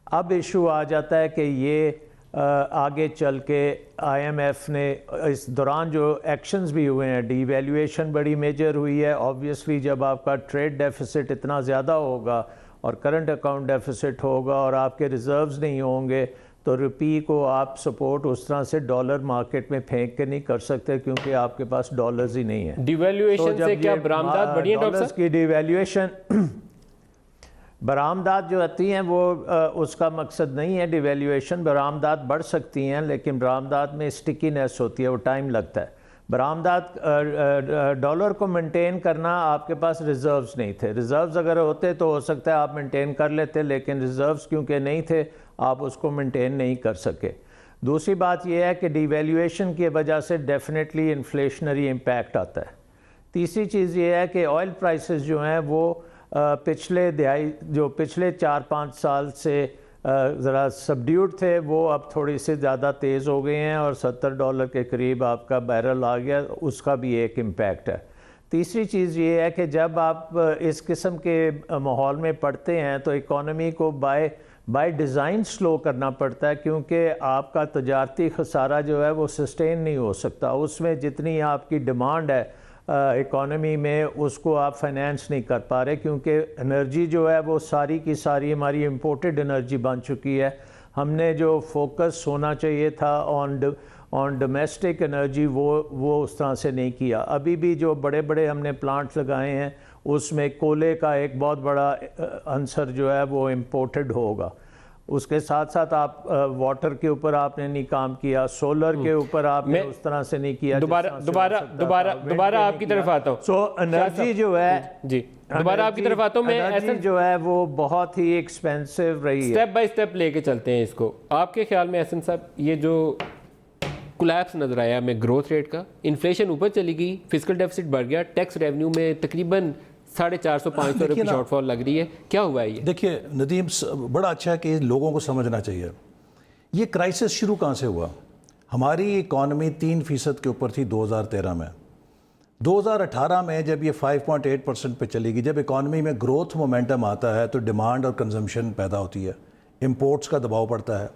اب ایشو آ جاتا ہے کہ یہ آگے چل کے آئی ایم ایف نے اس دوران جو ایکشنز بھی ہوئے ہیں، ڈی ویلیویشن بڑی میجر ہوئی ہے. آبویسلی جب آپ کا ٹریڈ ڈیفیسٹ اتنا زیادہ ہوگا اور کرنٹ اکاؤنٹ ڈیفیسٹ ہوگا اور آپ کے ریزروز نہیں ہوں گے تو روپی کو آپ سپورٹ اس طرح سے ڈالر مارکیٹ میں پھینک کے نہیں کر سکتے کیونکہ آپ کے پاس ڈالرز ہی نہیں ہیں. ڈی ویلیویشن سے کیا برآمدات بڑھی ہیں ڈاکٹر صاحب؟ کی ڈی ویلیویشن برآمدات جو آتی ہیں وہ اس کا مقصد نہیں ہے ڈی ویلیویشن. برآمدات بڑھ سکتی ہیں لیکن برآمدات میں اسٹکنیس ہوتی ہے، وہ ٹائم لگتا ہے. برآمدات ڈالر کو مینٹین کرنا، آپ کے پاس ریزروز نہیں تھے. ریزروز اگر ہوتے تو ہو سکتا ہے آپ مینٹین کر لیتے، لیکن ریزروز کیونکہ نہیں تھے آپ اس کو مینٹین نہیں کر سکے. دوسری بات یہ ہے کہ ڈی ویلیویشن کی وجہ سے ڈیفینیٹلی انفلیشنری امپیکٹ آتا ہے. تیسری چیز یہ ہے کہ آئل پرائسز جو ہیں وہ پچھلے 4-5 سال سے ذرا سبڈیوڈ تھے، وہ اب تھوڑی سی زیادہ تیز ہو گئے ہیں اور $70 کے قریب آپ کا بیرل آ گیا، اس کا بھی ایک امپیکٹ ہے. تیسری چیز یہ ہے کہ جب آپ اس قسم کے ماحول میں پڑتے ہیں تو اکانومی کو بائی ڈیزائن سلو کرنا پڑتا ہے کیونکہ آپ کا تجارتی خسارہ جو ہے وہ سسٹین نہیں ہو سکتا. اس میں جتنی آپ کی ڈیمانڈ ہے اکانومی میں اس کو آپ فائنینس نہیں کر پا رہے کیونکہ انرجی جو ہے وہ ساری کی ساری ہماری امپورٹڈ انرجی بن چکی ہے. ہم نے جو فوکس ہونا چاہیے تھا آن ڈومیسٹک انرجی وہ اس طرح سے نہیں کیا. ابھی بھی جو بڑے بڑے ہم نے پلانٹ لگائے ہیں اس میں کولے کا ایک بہت بڑا عنصر جو ہے وہ امپورٹڈ ہوگا. اس کے ساتھ ساتھ آپ واٹر کے اوپر آپ نے نہیں کام کیا، سولر کے اوپر آپ نے اس طرح سے نہیں کیا. دوبارہ آپ کی طرف آتا ہوں. سو انرجی جو ہے جی دوبارہ آپ کی طرف آتا ہوں میں. انرجی جو ہے وہ بہت ہی ایکسپینسو رہی ہے. سٹیپ بائی سٹیپ لے کے چلتے ہیں اس کو. آپ کے خیال میں احسن صاحب یہ جو کولیپس نظر آیا ہمیں گروتھ ریٹ کا، انفلیشن اوپر چلی گئی، فسکل ڈیفیسٹ بڑھ گیا، ٹیکس ریونیو میں تقریباً 450-500 روپے شارٹ فال لگ رہی ہے، کیا ہوا ہے یہ؟ دیکھیے ندیم، بڑا اچھا ہے کہ لوگوں کو سمجھنا چاہیے یہ کرائسس شروع کہاں سے ہوا. ہماری اکانومی 3% کے اوپر تھی 2013 میں. 2018 میں جب یہ 5.8% پہ چلی گئی، جب اکانومی میں گروتھ مومنٹم آتا ہے تو ڈیمانڈ اور کنزمپشن پیدا ہوتی ہے، امپورٹس کا دباؤ پڑتا ہے.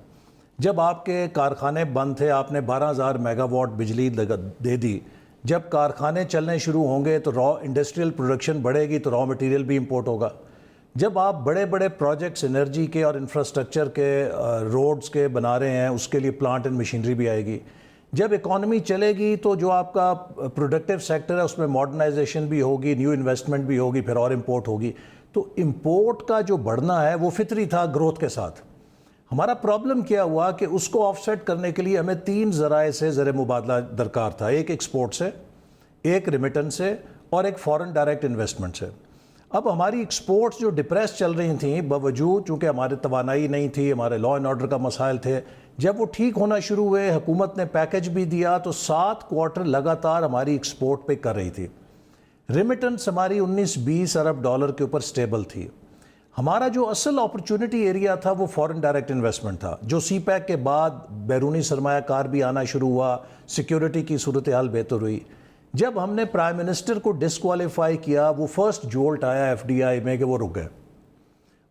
جب آپ کے کارخانے بند تھے آپ نے 12,000 میگا واٹ بجلی دے دی. جب کارخانے چلنے شروع ہوں گے تو را انڈسٹریل پروڈکشن بڑھے گی تو را مٹیریل بھی امپورٹ ہوگا. جب آپ بڑے بڑے پروجیکٹس انرجی کے اور انفراسٹرکچر کے روڈز کے بنا رہے ہیں، اس کے لیے پلانٹ اینڈ مشینری بھی آئے گی. جب اکانومی چلے گی تو جو آپ کا پروڈکٹیو سیکٹر ہے اس میں ماڈرنائزیشن بھی ہوگی، نیو انویسٹمنٹ بھی ہوگی، پھر اور امپورٹ ہوگی. تو امپورٹ کا جو بڑھنا ہے وہ فطری تھا گروتھ کے ساتھ. ہمارا پرابلم کیا ہوا کہ اس کو آف سیٹ کرنے کے لیے ہمیں 3 ذرائع سے زر مبادلہ درکار تھا. ایک ایکسپورٹ سے، ایک ریمیٹنس سے، اور ایک فارن ڈائریکٹ انویسٹمنٹ سے. اب ہماری ایکسپورٹس جو ڈپریس چل رہی تھیں باوجود چونکہ ہمارے توانائی نہیں تھی، ہمارے لا اینڈ آرڈر کا مسائل تھے، جب وہ ٹھیک ہونا شروع ہوئے، حکومت نے پیکج بھی دیا تو 7 کوارٹر لگاتار ہماری ایکسپورٹ پہ کر رہی تھی. ریمیٹنس ہماری 19-20 ارب ڈالر کے اوپر سٹیبل تھی. ہمارا جو اصل اپرچونٹی ایریا تھا وہ فارن ڈائریکٹ انویسٹمنٹ تھا، جو سی پیک کے بعد بیرونی سرمایہ کار بھی آنا شروع ہوا، سیکیورٹی کی صورتحال بہتر ہوئی. جب ہم نے پرائم منسٹر کو ڈسکوالیفائی کیا، وہ فرسٹ جولٹ آیا ایف ڈی آئی میں کہ وہ رک گئے.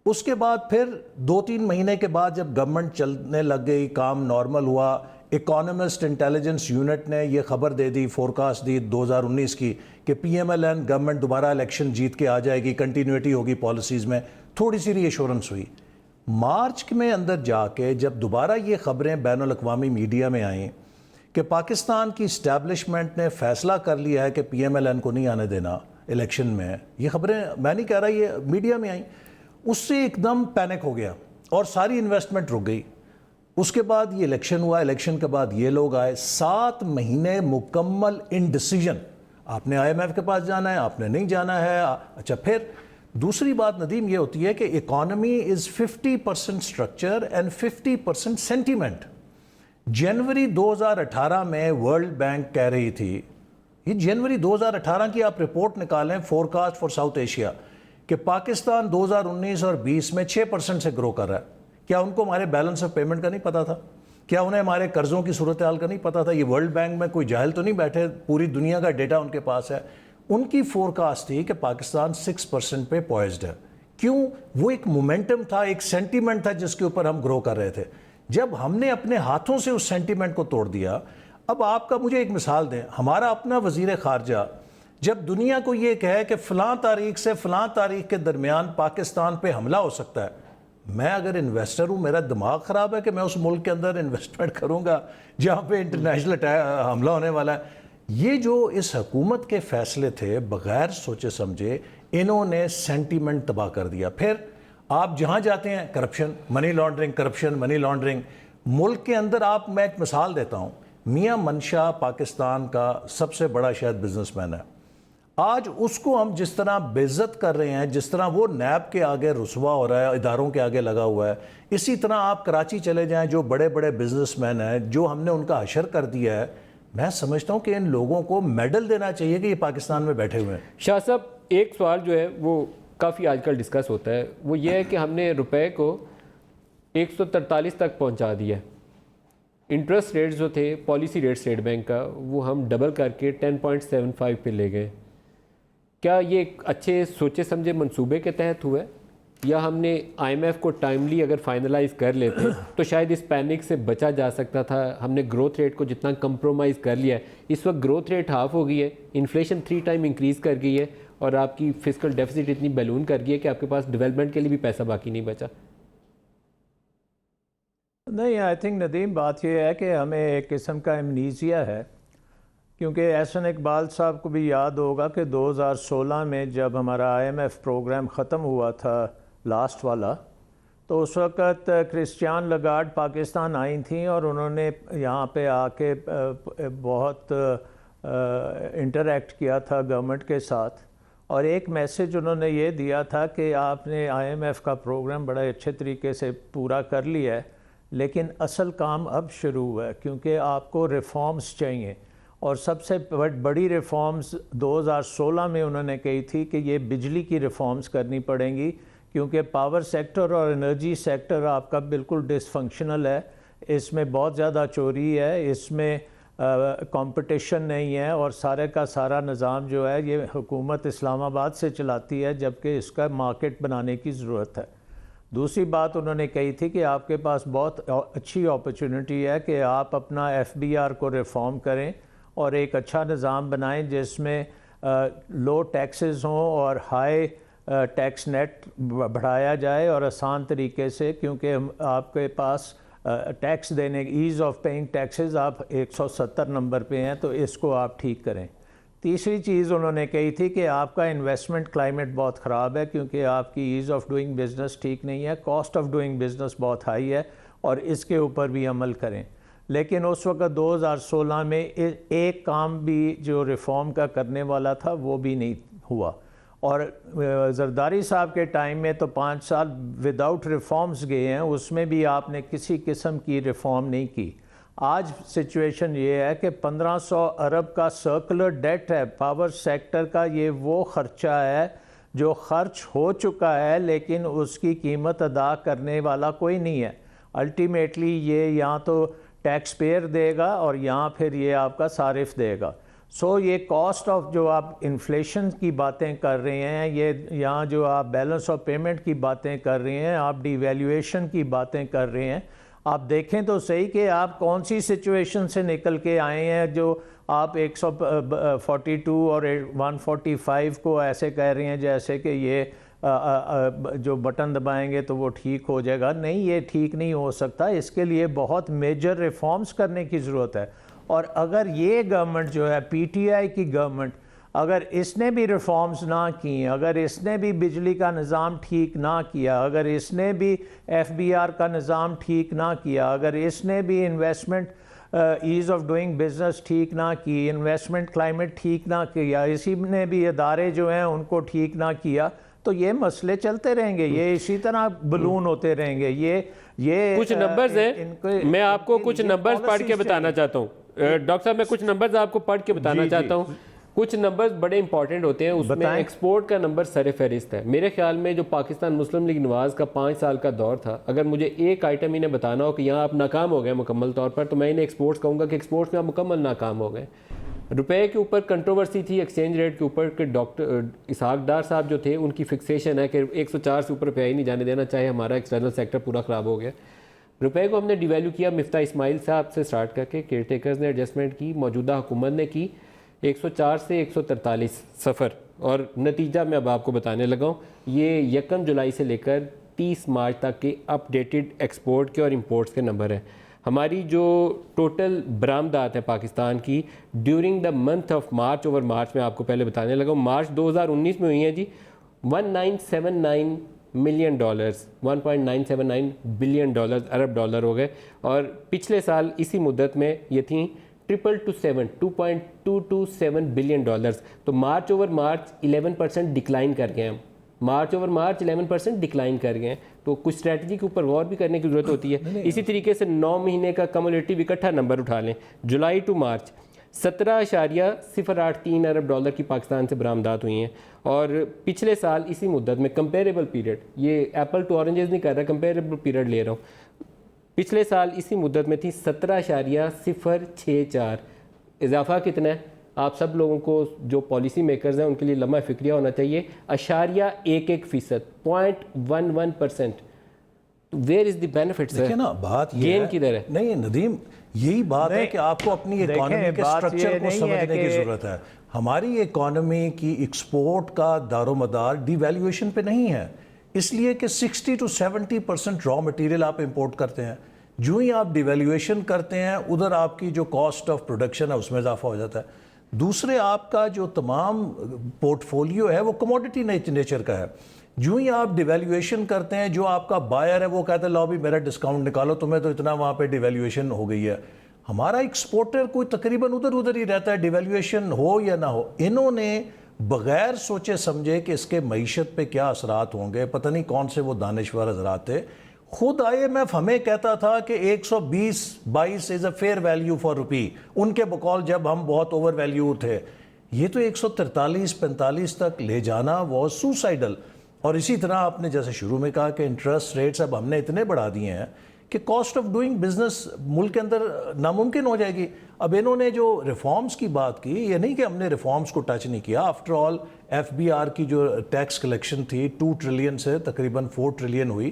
اس کے بعد پھر 2-3 مہینے کے بعد جب گورنمنٹ چلنے لگ گئی، کام نارمل ہوا، اکانومسٹ انٹیلیجنس یونٹ نے یہ خبر دے دی، فورکاسٹ دی 2019 کی کہ P M L N government دوبارہ الیکشن جیت کے آ جائے گی، کنٹینیوٹی ہوگی پالیسیز میں. تھوڑی سی ری ایشورنس ہوئی. مارچ میں اندر جا کے جب دوبارہ یہ خبریں بین الاقوامی میڈیا میں آئیں کہ پاکستان کی اسٹیبلشمنٹ نے فیصلہ کر لیا ہے کہ پی ایم ایل این کو نہیں آنے دینا الیکشن میں، یہ خبریں میں نہیں کہہ رہا، یہ میڈیا میں آئیں، اس سے ایک دم پینک ہو گیا اور ساری انویسٹمنٹ رک گئی. اس کے بعد یہ الیکشن ہوا، الیکشن کے بعد یہ لوگ آئے، 7 مہینے مکمل انڈیسیژن. آپ نے آئی ایم ایف کے پاس جانا ہے، آپ نے نہیں جانا ہے. اچھا، پھر دوسری بات ندیم یہ ہوتی ہے کہ economy is 50% structure and 50% sentiment. جنوری 2018 میں ورلڈ بینک کہہ رہی تھی، یہ جنوری 2018 کی آپ رپورٹ نکالیں، فورکاسٹ فار ساؤتھ ایشیا، کہ پاکستان 2019 اور 20 میں 6% سے گرو کر رہا ہے. کیا ان کو ہمارے بیلنس آف پیمنٹ کا نہیں پتا تھا؟ کیا انہیں ہمارے قرضوں کی صورتحال کا نہیں پتا تھا؟ یہ ورلڈ بینک میں کوئی جاہل تو نہیں بیٹھے، پوری دنیا کا ڈیٹا ان کے پاس ہے. ان کی فورکاسٹ تھی کہ پاکستان 6% پہ پوائزڈ ہے. کیوں؟ وہ ایک مومنٹم تھا، ایک سینٹیمنٹ تھا جس کے اوپر ہم گرو کر رہے تھے. جب ہم نے اپنے ہاتھوں سے اس سینٹیمنٹ کو توڑ دیا، اب آپ کا مجھے ایک مثال دیں، ہمارا اپنا وزیر خارجہ جب دنیا کو یہ کہے کہ فلاں تاریخ سے فلاں تاریخ کے درمیان پاکستان پہ حملہ ہو سکتا ہے، میں اگر انویسٹر ہوں، میرا دماغ خراب ہے کہ میں اس ملک کے اندر انویسٹمنٹ کروں گا جہاں پہ انٹرنیشنل حملہ ہونے والا ہے. یہ جو اس حکومت کے فیصلے تھے بغیر سوچے سمجھے، انہوں نے سینٹیمنٹ تباہ کر دیا. پھر آپ جہاں جاتے ہیں corruption, money laundering, corruption, money laundering. ملک کے اندر میں ایک مثال دیتا ہوں، میاں منشا پاکستان کا سب سے بڑا شاید بزنس مین ہے. آج اس کو ہم جس طرح بے عزت کر رہے ہیں، جس طرح وہ نیب کے آگے رسوا ہو رہا ہے، اداروں کے آگے لگا ہوا ہے، اسی طرح آپ کراچی چلے جائیں، جو بڑے بڑے بزنس مین ہیں جو ہم نے ان کا حشر کر دیا ہے، میں سمجھتا ہوں کہ ان لوگوں کو میڈل دینا چاہیے کہ یہ پاکستان میں بیٹھے ہوئے ہیں. شاہ صاحب، ایک سوال جو ہے وہ کافی آج کل ڈسکس ہوتا ہے، وہ یہ ہے کہ ہم نے روپے کو 143 تک پہنچا دیا. انٹرسٹ ریٹ جو تھے، پالیسی ریٹ اسٹیٹ بینک کا، وہ ہم ڈبل کر کے 10.75 پہ لے گئے. کیا یہ اچھے سوچے سمجھے منصوبے کے تحت ہوا ہے، یا ہم نے آئی ایم ایف کو ٹائملی اگر فائنلائز کر لیتے تو شاید اس پینک سے بچا جا سکتا تھا؟ ہم نے گروتھ ریٹ کو جتنا کمپرومائز کر لیا ہے، اس وقت گروتھ ریٹ ہاف ہو گئی ہے، انفلیشن 3 ٹائم انکریز کر گئی ہے، اور آپ کی فسکل ڈیفیسٹ اتنی بیلون کر گئی ہے کہ آپ کے پاس ڈیولپمنٹ کے لیے بھی پیسہ باقی نہیں بچا. نہیں، آئی تھنک ندیم بات یہ ہے کہ ہمیں ایک قسم کا امنیزیا ہے، کیونکہ احسن اقبال صاحب کو بھی یاد ہوگا کہ 2016 میں جب ہمارا آئی ایم ایف پروگرام ختم ہوا تھا لاسٹ والا، تو اس وقت کرسچیان لگارڈ پاکستان آئی تھیں اور انہوں نے یہاں پہ آ کے بہت انٹریکٹ کیا تھا گورنمنٹ کے ساتھ، اور ایک میسج انہوں نے یہ دیا تھا کہ آپ نے آئی ایم ایف کا پروگرام بڑے اچھے طریقے سے پورا کر لیا ہے، لیکن اصل کام اب شروع ہوا ہے، کیونکہ آپ کو ریفارمز چاہیے. اور سب سے بڑی ریفارمز 2016 میں انہوں نے کہی تھی کہ یہ بجلی کی ریفارمز کرنی پڑیں گی، کیونکہ پاور سیکٹر اور انرجی سیکٹر آپ کا بالکل ڈس فنکشنل ہے، اس میں بہت زیادہ چوری ہے، اس میں کمپٹیشن نہیں ہے، اور سارے کا سارا نظام جو ہے یہ حکومت اسلام آباد سے چلاتی ہے، جبکہ اس کا مارکیٹ بنانے کی ضرورت ہے. دوسری بات انہوں نے کہی تھی کہ آپ کے پاس بہت اچھی اپرچونٹی ہے کہ آپ اپنا ایف بی آر کو ریفارم کریں اور ایک اچھا نظام بنائیں جس میں لو ٹیکسز ہوں اور ہائی ٹیکس نیٹ بڑھایا جائے اور آسان طریقے سے، کیونکہ آپ کے پاس ٹیکس دینے ایز آف پیئنگ ٹیکسز آپ 170 نمبر پہ ہیں، تو اس کو آپ ٹھیک کریں۔ تیسری چیز انہوں نے کہی تھی کہ آپ کا انویسٹمنٹ کلائمیٹ بہت خراب ہے، کیونکہ آپ کی ایز آف ڈوئنگ بزنس ٹھیک نہیں ہے، کاسٹ آف ڈوئنگ بزنس بہت ہائی ہے، اور اس کے اوپر بھی عمل کریں۔ لیکن اس وقت 2016 میں ایک کام بھی جو ریفارم کا کرنے والا تھا وہ بھی نہیں ہوا، اور زرداری صاحب کے ٹائم میں تو 5 سال وداؤٹ ریفارمز گئے ہیں، اس میں بھی آپ نے کسی قسم کی ریفارم نہیں کی۔ آج سچویشن یہ ہے کہ 1500 ارب کا سرکولر ڈیٹ ہے پاور سیکٹر کا، یہ وہ خرچہ ہے جو خرچ ہو چکا ہے لیکن اس کی قیمت ادا کرنے والا کوئی نہیں ہے۔ الٹیمیٹلی یہ یہاں تو ٹیکس پیئر دے گا اور یہاں پھر یہ آپ کا صارف دے گا۔ سو یہ کاسٹ آف جو آپ انفلیشن کی باتیں کر رہے ہیں، یہ یہاں جو آپ بیلنس آف پیمنٹ کی باتیں کر رہے ہیں، آپ ڈی ویلیویشن کی باتیں کر رہے ہیں، آپ دیکھیں تو صحیح کہ آپ کون سی سچویشن سے نکل کے آئے ہیں جو آپ 142 اور 145 کو ایسے کہہ رہے ہیں جیسے کہ یہ جو بٹن دبائیں گے تو وہ ٹھیک ہو جائے گا۔ نہیں، یہ ٹھیک نہیں ہو سکتا، اس کے لیے بہت میجر ریفارمز کرنے کی ضرورت ہے۔ اور اگر یہ گورنمنٹ جو ہے پی ٹی آئی کی گورنمنٹ، اگر اس نے بھی ریفارمز نہ کی، اگر اس نے بھی بجلی کا نظام ٹھیک نہ کیا، اگر اس نے بھی ایف بی آر کا نظام ٹھیک نہ کیا، اگر اس نے بھی investment as of doing business ٹھیک نہ کی، انویسٹمنٹ کلائمیٹ ٹھیک نہ کیا، اسی نے بھی ادارے جو ہیں ان کو ٹھیک نہ کیا، تو یہ مسئلے چلتے رہیں گے، یہ اسی طرح بلون ہوتے رہیں گے۔ یہ کچھ نمبرز ہیں، میں آپ کو کچھ نمبرز پڑھ کے بتانا چاہتا ہوں ڈاکٹر صاحب، میں کچھ نمبرز آپ کو پڑھ کے بتانا چاہتا ہوں۔ کچھ نمبرز بڑے امپورٹنٹ ہوتے ہیں، اس میں ایکسپورٹ کا نمبر سر فہرست ہے۔ میرے خیال میں جو پاکستان مسلم لیگ نواز کا 5 سال کا دور تھا، اگر مجھے ایک آئٹم انہیں بتانا ہو کہ یہاں آپ ناکام ہو گئے مکمل طور پر، تو میں انہیں ایکسپورٹس کہوں گا کہ ایکسپورٹس میں آپ مکمل ناکام ہو گئے۔ روپے کے اوپر کنٹروورسی تھی، ایکسچینج ریٹ کے اوپر، کہ ڈاکٹر اسحاق ڈار صاحب جو تھے ان کی فکسیشن ہے کہ 104 سے اوپر روپیہ ہی نہیں جانے دینا، چاہے ہمارا ایکسٹرنل سیکٹر پورا خراب ہو گیا۔ روپے کو ہم نے ڈیویلیو کیا مفتاح اسماعیل صاحب سے سٹارٹ کر کے، کیئر ٹیکرز نے ایڈجسٹمنٹ کی، موجودہ حکومت نے کی، 104 سے 143 صفر، اور نتیجہ میں اب آپ کو بتانے لگا ہوں۔ یہ 1 جولائی سے لے کر 30 مارچ تک کے اپ ڈیٹڈ ایکسپورٹ کے اور امپورٹس کے نمبر ہیں۔ ہماری جو ٹوٹل برآمدات ہیں پاکستان کی during the month of March over March, میں آپ کو پہلے بتانے لگا ہوں، مارچ 2019 میں ہوئی ہیں جی 1979 ملین ڈالرز، 1.979 بلین ڈالرز، ارب ڈالر ہو گئے، اور پچھلے سال اسی مدت میں یہ تھیں 2.27 بلین ڈالرز۔ تو مارچ اوور مارچ 11% ڈکلائن کر گئے ہم، مارچ اوور مارچ 11% ڈکلائن کر گئے ہیں، تو کچھ اسٹریٹجی کے اوپر غور بھی کرنے کی ضرورت ہوتی ہے۔ اسی طریقے سے 9 مہینے کا کمولیٹیو اکٹھا نمبر اٹھا لیں، جولائی ٹو مارچ 17.083 ارب ڈالر کی پاکستان سے برآمدات ہوئی ہیں، اور پچھلے سال اسی مدت میں کمپیریبل پیریڈ، یہ ایپل ٹو اورنجز نہیں کر رہا، کمپیریبل پیریڈ لے رہا ہوں، پچھلے سال اسی مدت میں تھی 17.064۔ اضافہ کتنا ہے؟ آپ سب لوگوں کو جو پالیسی میکرز ہیں ان کے لیے لمحہ فکریہ ہونا چاہیے، 0.11%، 0.11%۔ Where is the benefits? دیکھیں نا، بات یہ گین کدھر ہے؟ نہیں ندیم، یہی بات ہے کہ آپ کو اپنی اکانومی کے سٹرکچر کو سمجھنے کی ضرورت ہے۔ ہماری اکانومی کی ایکسپورٹ کا دار و مدار ڈی ویلیویشن پہ نہیں ہے، اس لیے کہ 60 to 70% را مٹیریل آپ امپورٹ کرتے ہیں، جو ہی آپ ڈی ویلیویشن کرتے ہیں ادھر آپ کی جو کاسٹ آف پروڈکشن ہے اس میں اضافہ ہو جاتا ہے۔ دوسرے، آپ کا جو تمام پورٹ فولیو ہے وہ کموڈٹی نیچر کا ہے، جو ہی آپ ڈیویلیویشن کرتے ہیں، جو آپ کا بائر ہے وہ کہتا ہے لاؤ بھی میرا ڈسکاؤنٹ نکالو، تمہیں تو اتنا وہاں پہ ڈیویلیویشن ہو گئی ہے۔ ہمارا ایکسپورٹر کوئی تقریباً ادھر ہی رہتا ہے، ڈیویلیویشن ہو یا نہ ہو۔ انہوں نے بغیر سوچے سمجھے کہ اس کے معیشت پہ کیا اثرات ہوں گے، پتہ نہیں کون سے وہ دانشور حضرات تھے، خود IMF ہمیں کہتا تھا کہ 120-22 از اے فیئر ویلیو فار روپی، ان کے بقول جب ہم بہت اوور ویلیو تھے۔ یہ تو 143-45 تک لے جانا واز سوسائڈل۔ اور اسی طرح آپ نے جیسے شروع میں کہا کہ انٹرسٹ ریٹس اب ہم نے اتنے بڑھا دیے ہیں کہ کاسٹ آف ڈوئنگ بزنس ملک کے اندر ناممکن ہو جائے گی۔ اب انہوں نے جو ریفارمز کی بات کی، یہ نہیں کہ ہم نے ریفارمز کو ٹچ نہیں کیا، آفٹر آل FBR کی جو ٹیکس کلیکشن تھی 2 ٹریلین سے تقریباً 4 ٹریلین ہوئی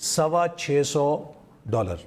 $625।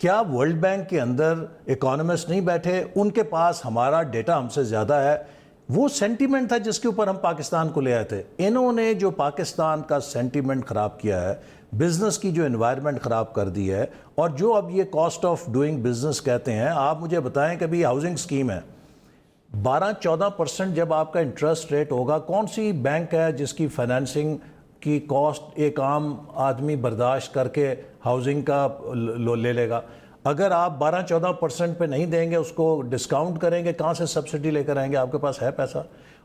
کیا ورلڈ بینک کے اندر اکانومسٹ نہیں بیٹھے؟ ان کے پاس ہمارا ڈیٹا ہم سے زیادہ ہے. وہ سینٹیمنٹ تھا جس کے اوپر ہم پاکستان کو لے آئے تھے. انہوں نے جو پاکستان کا سینٹیمنٹ خراب کیا ہے, بزنس کی جو انوائرمنٹ خراب کر دی ہے, اور جو اب یہ کاسٹ آف ڈوئنگ بزنس کہتے ہیں, آپ مجھے بتائیں کہ بھی ہاؤسنگ سکیم ہے 12-14% جب آپ کا انٹرسٹ ریٹ ہوگا, کون سی بینک ہے جس کی فائنینسنگ کی کاسٹ ایک عام آدمی برداشت کر کے ہاؤسنگ کا لے لے گا؟ اگر آپ 12-14% پہ نہیں دیں گے, اس کو ڈسکاؤنٹ کریں گے, کہاں سے سبسڈی لے کر آئیں گے؟ آپ کے پاس ہے پیسہ؟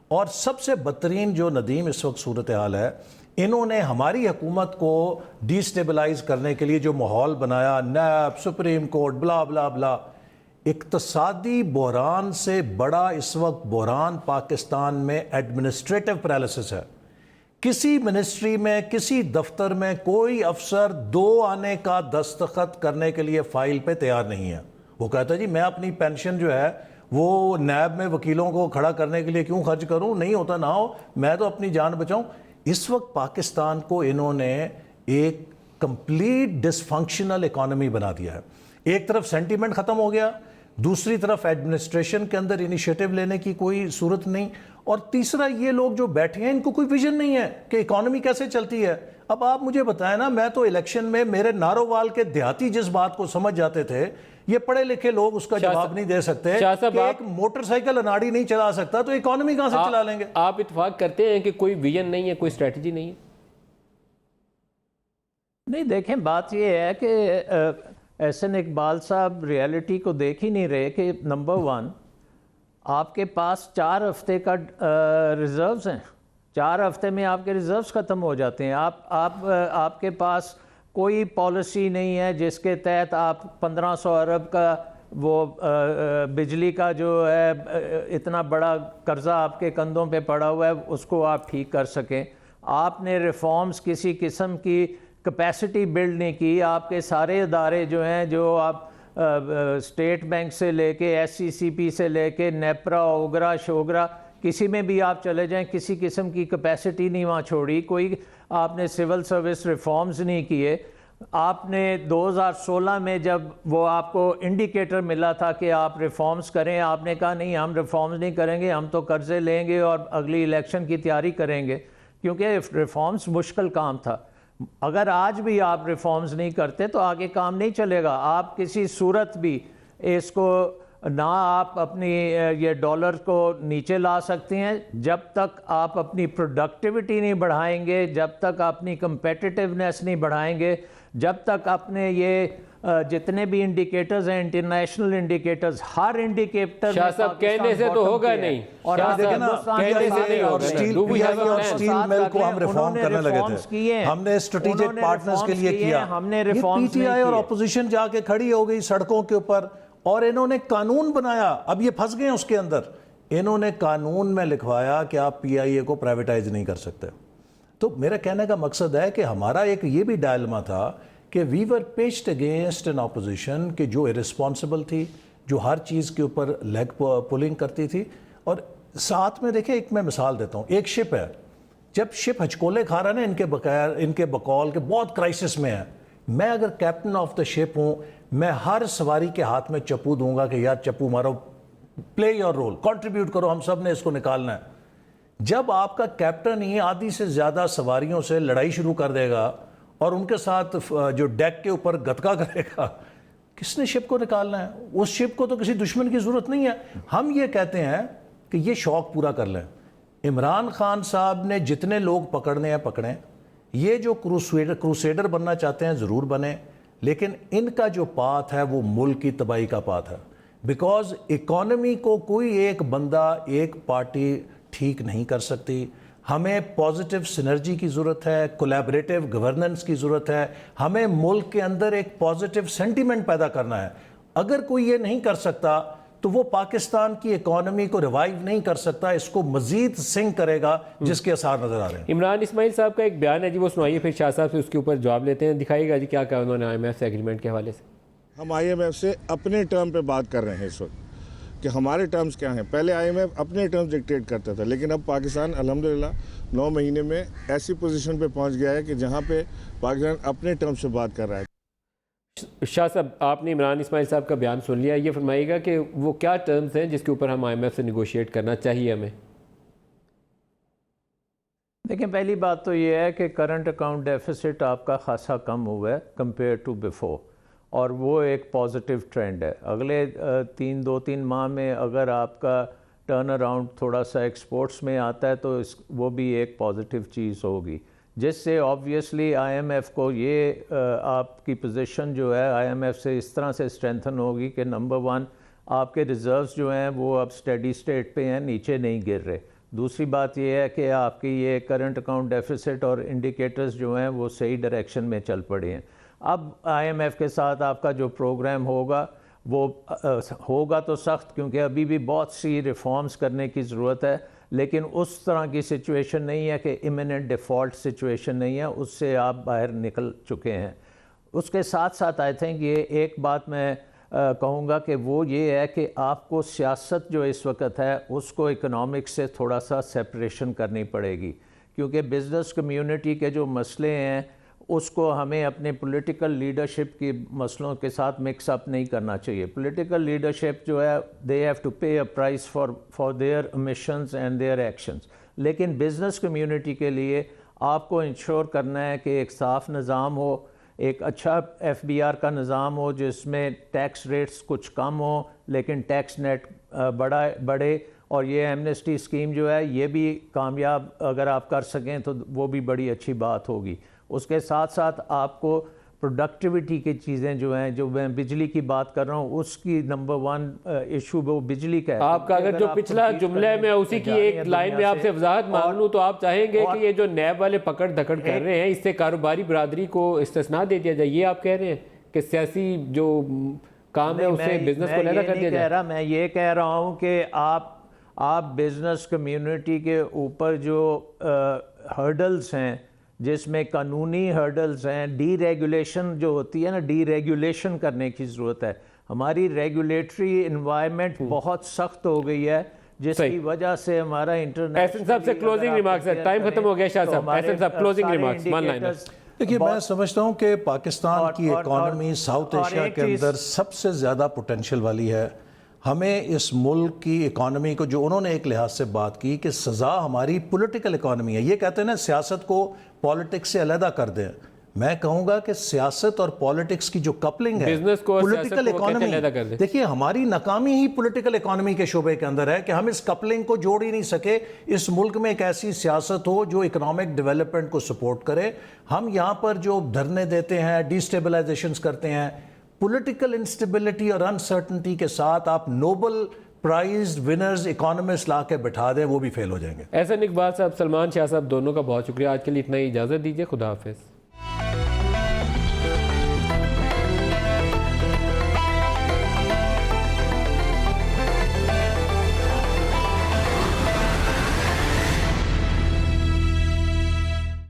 اور سب سے بدترین جو ندیم اس وقت صورتحال ہے, انہوں نے ہماری حکومت کو ڈی سٹیبلائز کرنے کے لیے جو ماحول بنایا, نیب, سپریم کورٹ, بلا بلا بلا. اقتصادی بحران سے بڑا اس وقت بحران پاکستان میں ایڈمنسٹریٹو پیرالسس ہے. کسی منسٹری میں, کسی دفتر میں کوئی افسر 2 آنے کا دستخط کرنے کے لیے فائل پہ تیار نہیں ہے. وہ کہتا ہے جی میں اپنی پینشن جو ہے وہ نیب میں وکیلوں کو کھڑا کرنے کے لیے کیوں خرچ کروں, نہیں ہوتا نہ ہو, میں تو اپنی جان بچاؤں. اس وقت پاکستان کو انہوں نے ایک کمپلیٹ ڈس فنکشنل اکانومی بنا دیا ہے. ایک طرف سینٹیمنٹ ختم ہو گیا, دوسری طرف ایڈمنسٹریشن کے اندر انیشیٹو لینے کی کوئی صورت نہیں, اور تیسرا یہ لوگ جو بیٹھے ہیں ان کو کوئی ویژن نہیں ہے کہ اکانومی کیسے چلتی ہے. اب آپ مجھے بتائیں نا, میں تو الیکشن میں میرے نارووال کے دیہاتی جس بات کو سمجھ جاتے تھے, یہ پڑھے لکھے لوگ اس کا جواب نہیں دے سکتے کہ ایک موٹر سائیکل اناڑی نہیں چلا سکتا تو اکانومی کہاں سے چلا لیں گے؟ آپ اتفاق کرتے ہیں کہ کوئی ویژن نہیں ہے, کوئی اسٹریٹجی نہیں ہے؟ نہیں, دیکھیں بات یہ ہے کہ احسن اقبال صاحب ریالٹی کو دیکھ ہی نہیں رہے کہ نمبر 1 آپ کے پاس 4 ہفتے کا ریزروز ہیں. 4 ہفتے میں آپ کے ریزروز ختم ہو جاتے ہیں. آپ کے پاس کوئی پالیسی نہیں ہے جس کے تحت آپ 1500 ارب کا وہ بجلی کا جو ہے اتنا بڑا قرضہ آپ کے کندھوں پہ پڑا ہوا ہے اس کو آپ ٹھیک کر سکیں. آپ نے ریفارمز کسی قسم کی کیپیسٹی بلڈ نہیں کی. آپ کے سارے ادارے جو ہیں, جو آپ اسٹیٹ بینک سے لے کے SCCP سے لے کے نیپرا, اوگرا, شوگرا, کسی میں بھی آپ چلے جائیں, کسی قسم کی کیپیسٹی نہیں وہاں چھوڑی. کوئی آپ نے سول سروس ریفارمز نہیں کیے. آپ نے 2016 میں جب وہ آپ کو انڈیکیٹر ملا تھا کہ آپ ریفارمز کریں, آپ نے کہا نہیں ہم ریفارمز نہیں کریں گے, ہم تو قرضے لیں گے اور اگلی الیکشن کی تیاری کریں گے, کیونکہ ریفارمز مشکل کام تھا. اگر آج بھی آپ ریفارمز نہیں کرتے تو آگے کام نہیں چلے گا. آپ کسی صورت بھی اس کو نہ آپ اپنی یہ ڈالر کو نیچے لا سکتے ہیں جب تک آپ اپنی پروڈکٹیوٹی نہیں بڑھائیں گے, جب تک اپنی کمپیٹیٹیونیس نہیں بڑھائیں گے, جب تک اپنے یہ جتنے بھی انڈیکیٹرز ہیں, انٹرنیشنل انڈیکیٹرز, ہر انڈیکیٹر شاہ صاحب کہنے سے تو ہوگا نہیں. اور آپ کہنے سے نہیں ہوگا. اسٹیل مل کو ہم ریفارم کرنے لگے تھے, ہم نے اسٹریٹجک پارٹنرز کے لیے کیا. ہم نے یہ ریفارمز پی ٹی آئی اور اپوزیشن جا کے کھڑی ہو گئی سڑکوں کے اوپر, اور انہوں نے قانون بنایا. اب یہ پھنس گئے اس کے اندر. انہوں نے قانون میں لکھوایا کہ آپ PIA کو پرائیویٹائز نہیں کر سکتے. تو میرا کہنے کا مقصد ہے کہ ہمارا ایک یہ بھی ڈائلما تھا کہ وی ور پیچڈ اگینسٹ این اپوزیشن کہ جو ارسپانسبل تھی, جو ہر چیز کے اوپر لیگ پولنگ کرتی تھی. اور ساتھ میں دیکھیں, ایک میں مثال دیتا ہوں, ایک شپ ہے, جب شپ ہچکولے کھا رہا ہے نا ان کے بقول کے بہت کرائسس میں ہے, میں اگر کیپٹن آف دا شپ ہوں, میں ہر سواری کے ہاتھ میں چپو دوں گا کہ یار چپو مارو, پلے یور رول, کنٹریبیوٹ کرو, ہم سب نے اس کو نکالنا ہے. جب آپ کا کیپٹن ہی آدھی سے زیادہ سواریوں سے لڑائی شروع کر دے گا اور ان کے ساتھ جو ڈیک کے اوپر گتکا کرے گا, کس نے شپ کو نکالنا ہے؟ اس شپ کو تو کسی دشمن کی ضرورت نہیں ہے. ہم یہ کہتے ہیں کہ یہ شوق پورا کر لیں. عمران خان صاحب نے جتنے لوگ پکڑنے ہیں پکڑیں, یہ جو کروسیڈر بننا چاہتے ہیں ضرور بنیں, لیکن ان کا جو پاتھ ہے وہ ملک کی تباہی کا پاتھ ہے. بیکاز اکانومی کو کوئی ایک بندہ, ایک پارٹی ٹھیک نہیں کر سکتی. ہمیں پازیٹیو سنرجی کی ضرورت ہے, کولیبریٹیو گورننس کی ضرورت ہے, ہمیں ملک کے اندر ایک پازیٹیو سینٹیمنٹ پیدا کرنا ہے. اگر کوئی یہ نہیں کر سکتا تو وہ پاکستان کی اکانومی کو ریوائیو نہیں کر سکتا, اس کو مزید سنک کرے گا, جس کے اثار نظر آ رہے ہیں. عمران اسماعیل صاحب کا ایک بیان ہے جی, وہ سنائیے, پھر شاہ صاحب سے اس کے اوپر جواب لیتے ہیں. دکھائیے گا جی کیا کہا انہوں نے IMF سے ایگریمنٹ کے حوالے سے. ہم IMF سے اپنے ٹرم پہ بات کر رہے ہیں اس وقت کہ ہمارے ٹرمز کیا ہیں. پہلے IMF اپنے ٹرمز ڈکٹیٹ کرتا تھا, لیکن اب پاکستان الحمدللہ 9 مہینے میں ایسی پوزیشن پہ پہنچ گیا ہے کہ جہاں پہ پاکستان اپنے ٹرم سے بات کر رہا ہے. شاہ صاحب آپ نے عمران اسماعیل صاحب کا بیان سن لیا, یہ فرمائیے گا کہ وہ کیا ٹرمز ہیں جس کے اوپر ہم IMF سے نیگوشیٹ کرنا چاہیے ہمیں؟ دیکھیں پہلی بات تو یہ ہے کہ کرنٹ اکاؤنٹ ڈیفیسٹ آپ کا خاصا کم ہوا ہے کمپیئر ٹو بیفور, اور وہ ایک پازیٹیو ٹرینڈ ہے. اگلے 2-3 ماہ میں اگر آپ کا ٹرن اراؤنڈ تھوڑا سا ایکسپورٹس میں آتا ہے تو وہ بھی ایک پازیٹیو چیز ہوگی, جس سے آبویسلی IMF کو یہ آپ کی پوزیشن جو ہے IMF سے اس طرح سے اسٹرینتھن ہوگی کہ نمبر 1 آپ کے ریزروز جو ہیں وہ اب اسٹیڈی اسٹیٹ پہ ہیں, نیچے نہیں گر رہے. دوسری بات یہ ہے کہ آپ کی یہ کرنٹ اکاؤنٹ ڈیفیسٹ اور انڈیکیٹرز جو ہیں وہ صحیح ڈائریکشن میں چل پڑے ہیں. اب IMF کے ساتھ آپ کا جو پروگرام ہوگا وہ ہوگا تو سخت, کیونکہ ابھی بھی بہت سی ریفارمز کرنے کی ضرورت ہے, لیکن اس طرح کی سچویشن نہیں ہے کہ امییننٹ ڈیفالٹ سچویشن نہیں ہے, اس سے آپ باہر نکل چکے ہیں. اس کے ساتھ ساتھ آئی تھنک یہ ایک بات میں کہوں گا کہ وہ یہ ہے کہ آپ کو سیاست جو اس وقت ہے اس کو اکنامکس سے تھوڑا سا سیپریشن کرنی پڑے گی, کیونکہ بزنس کمیونٹی کے جو مسئلے ہیں اس کو ہمیں اپنے پولیٹیکل لیڈرشپ کی مسئلوں کے ساتھ مکس اپ نہیں کرنا چاہیے. پولیٹیکل لیڈرشپ جو ہے they have to pay a price for their omissions and their actions, لیکن بزنس کمیونٹی کے لیے آپ کو انشور کرنا ہے کہ ایک صاف نظام ہو, ایک اچھا FBR کا نظام ہو جس میں ٹیکس ریٹس کچھ کم ہوں لیکن ٹیکس نیٹ بڑھے, اور یہ ایمنسٹی اسکیم جو ہے یہ بھی کامیاب اگر آپ کر سکیں تو وہ بھی بڑی اچھی بات ہوگی. اس کے ساتھ ساتھ آپ کو پروڈکٹیوٹی کی چیزیں جو ہیں, جو میں بجلی کی بات کر رہا ہوں, اس کی نمبر 1 ایشو وہ بجلی کا ہے. آپ کا اگر جو پچھلا جملہ ہے میں اسی کی ایک لائن میں آپ سے وضاحت مانگ لوں تو آپ چاہیں گے کہ یہ جو نیب والے پکڑ دھکڑ کر رہے ہیں اس سے کاروباری برادری کو استثناء دے دیا جائے, یہ آپ کہہ رہے ہیں کہ سیاسی جو کام ہے اس سے بزنس کو علیحدہ کر دیا جائے؟ میں یہ کہہ رہا ہوں کہ آپ بزنس کمیونٹی کے اوپر جو ہرڈلز ہیں, جس میں قانونی ہرڈلز ہیں, ڈی ریگولیشن جو ہوتی ہے نا, ڈی ریگولیشن کرنے کی ضرورت ہے. ہماری ریگولیٹری انوائرمنٹ بہت سخت ہو گئی ہے جس کی وجہ سے ہمارا انٹرنیشنل. احسن صاحب سے کلوزنگ ریمارکس ہے, ٹائم ختم ہو گیا شاہ صاحب. احسن صاحب کلوزنگ ریمارکس, 1 لائنر. دیکھیے میں سمجھتا ہوں کہ پاکستان کی اکانومی ساؤتھ ایشیا کے اندر سب سے زیادہ پوٹینشیل والی ہے. ہمیں اس ملک کی اکانومی کو, جو انہوں نے ایک لحاظ سے بات کی کہ سزا ہماری پولیٹیکل اکانومی ہے, یہ کہتے ہیں نا سیاست کو پالیٹکس سے علیحدہ کر دیں, میں کہوں گا کہ سیاست اور پالیٹکس کی جو کپلنگ ہے پولیٹیکل اکانومی, دیکھیے ہماری ناکامی ہی پولیٹیکل اکانومی کے شعبے کے اندر ہے کہ ہم اس کپلنگ کو جوڑ ہی نہیں سکے. اس ملک میں ایک ایسی سیاست ہو جو اکنامک ڈیولپمنٹ کو سپورٹ کرے. ہم یہاں پر جو دھرنے دیتے ہیں, ڈی سٹیبلائزیشنز کرتے ہیں, پولیٹیکل انسٹیبلٹی اور انسرٹنٹی کے ساتھ آپ نوبل پرائز ونرز اکانومسٹ لا کے بٹھا دیں, وہ بھی فیل ہو جائیں گے. احسن اقبال صاحب, سلمان شاہ صاحب, دونوں کا بہت شکریہ. آج کے لیے اتنا ہی اجازت دیجیے. خدا حافظ.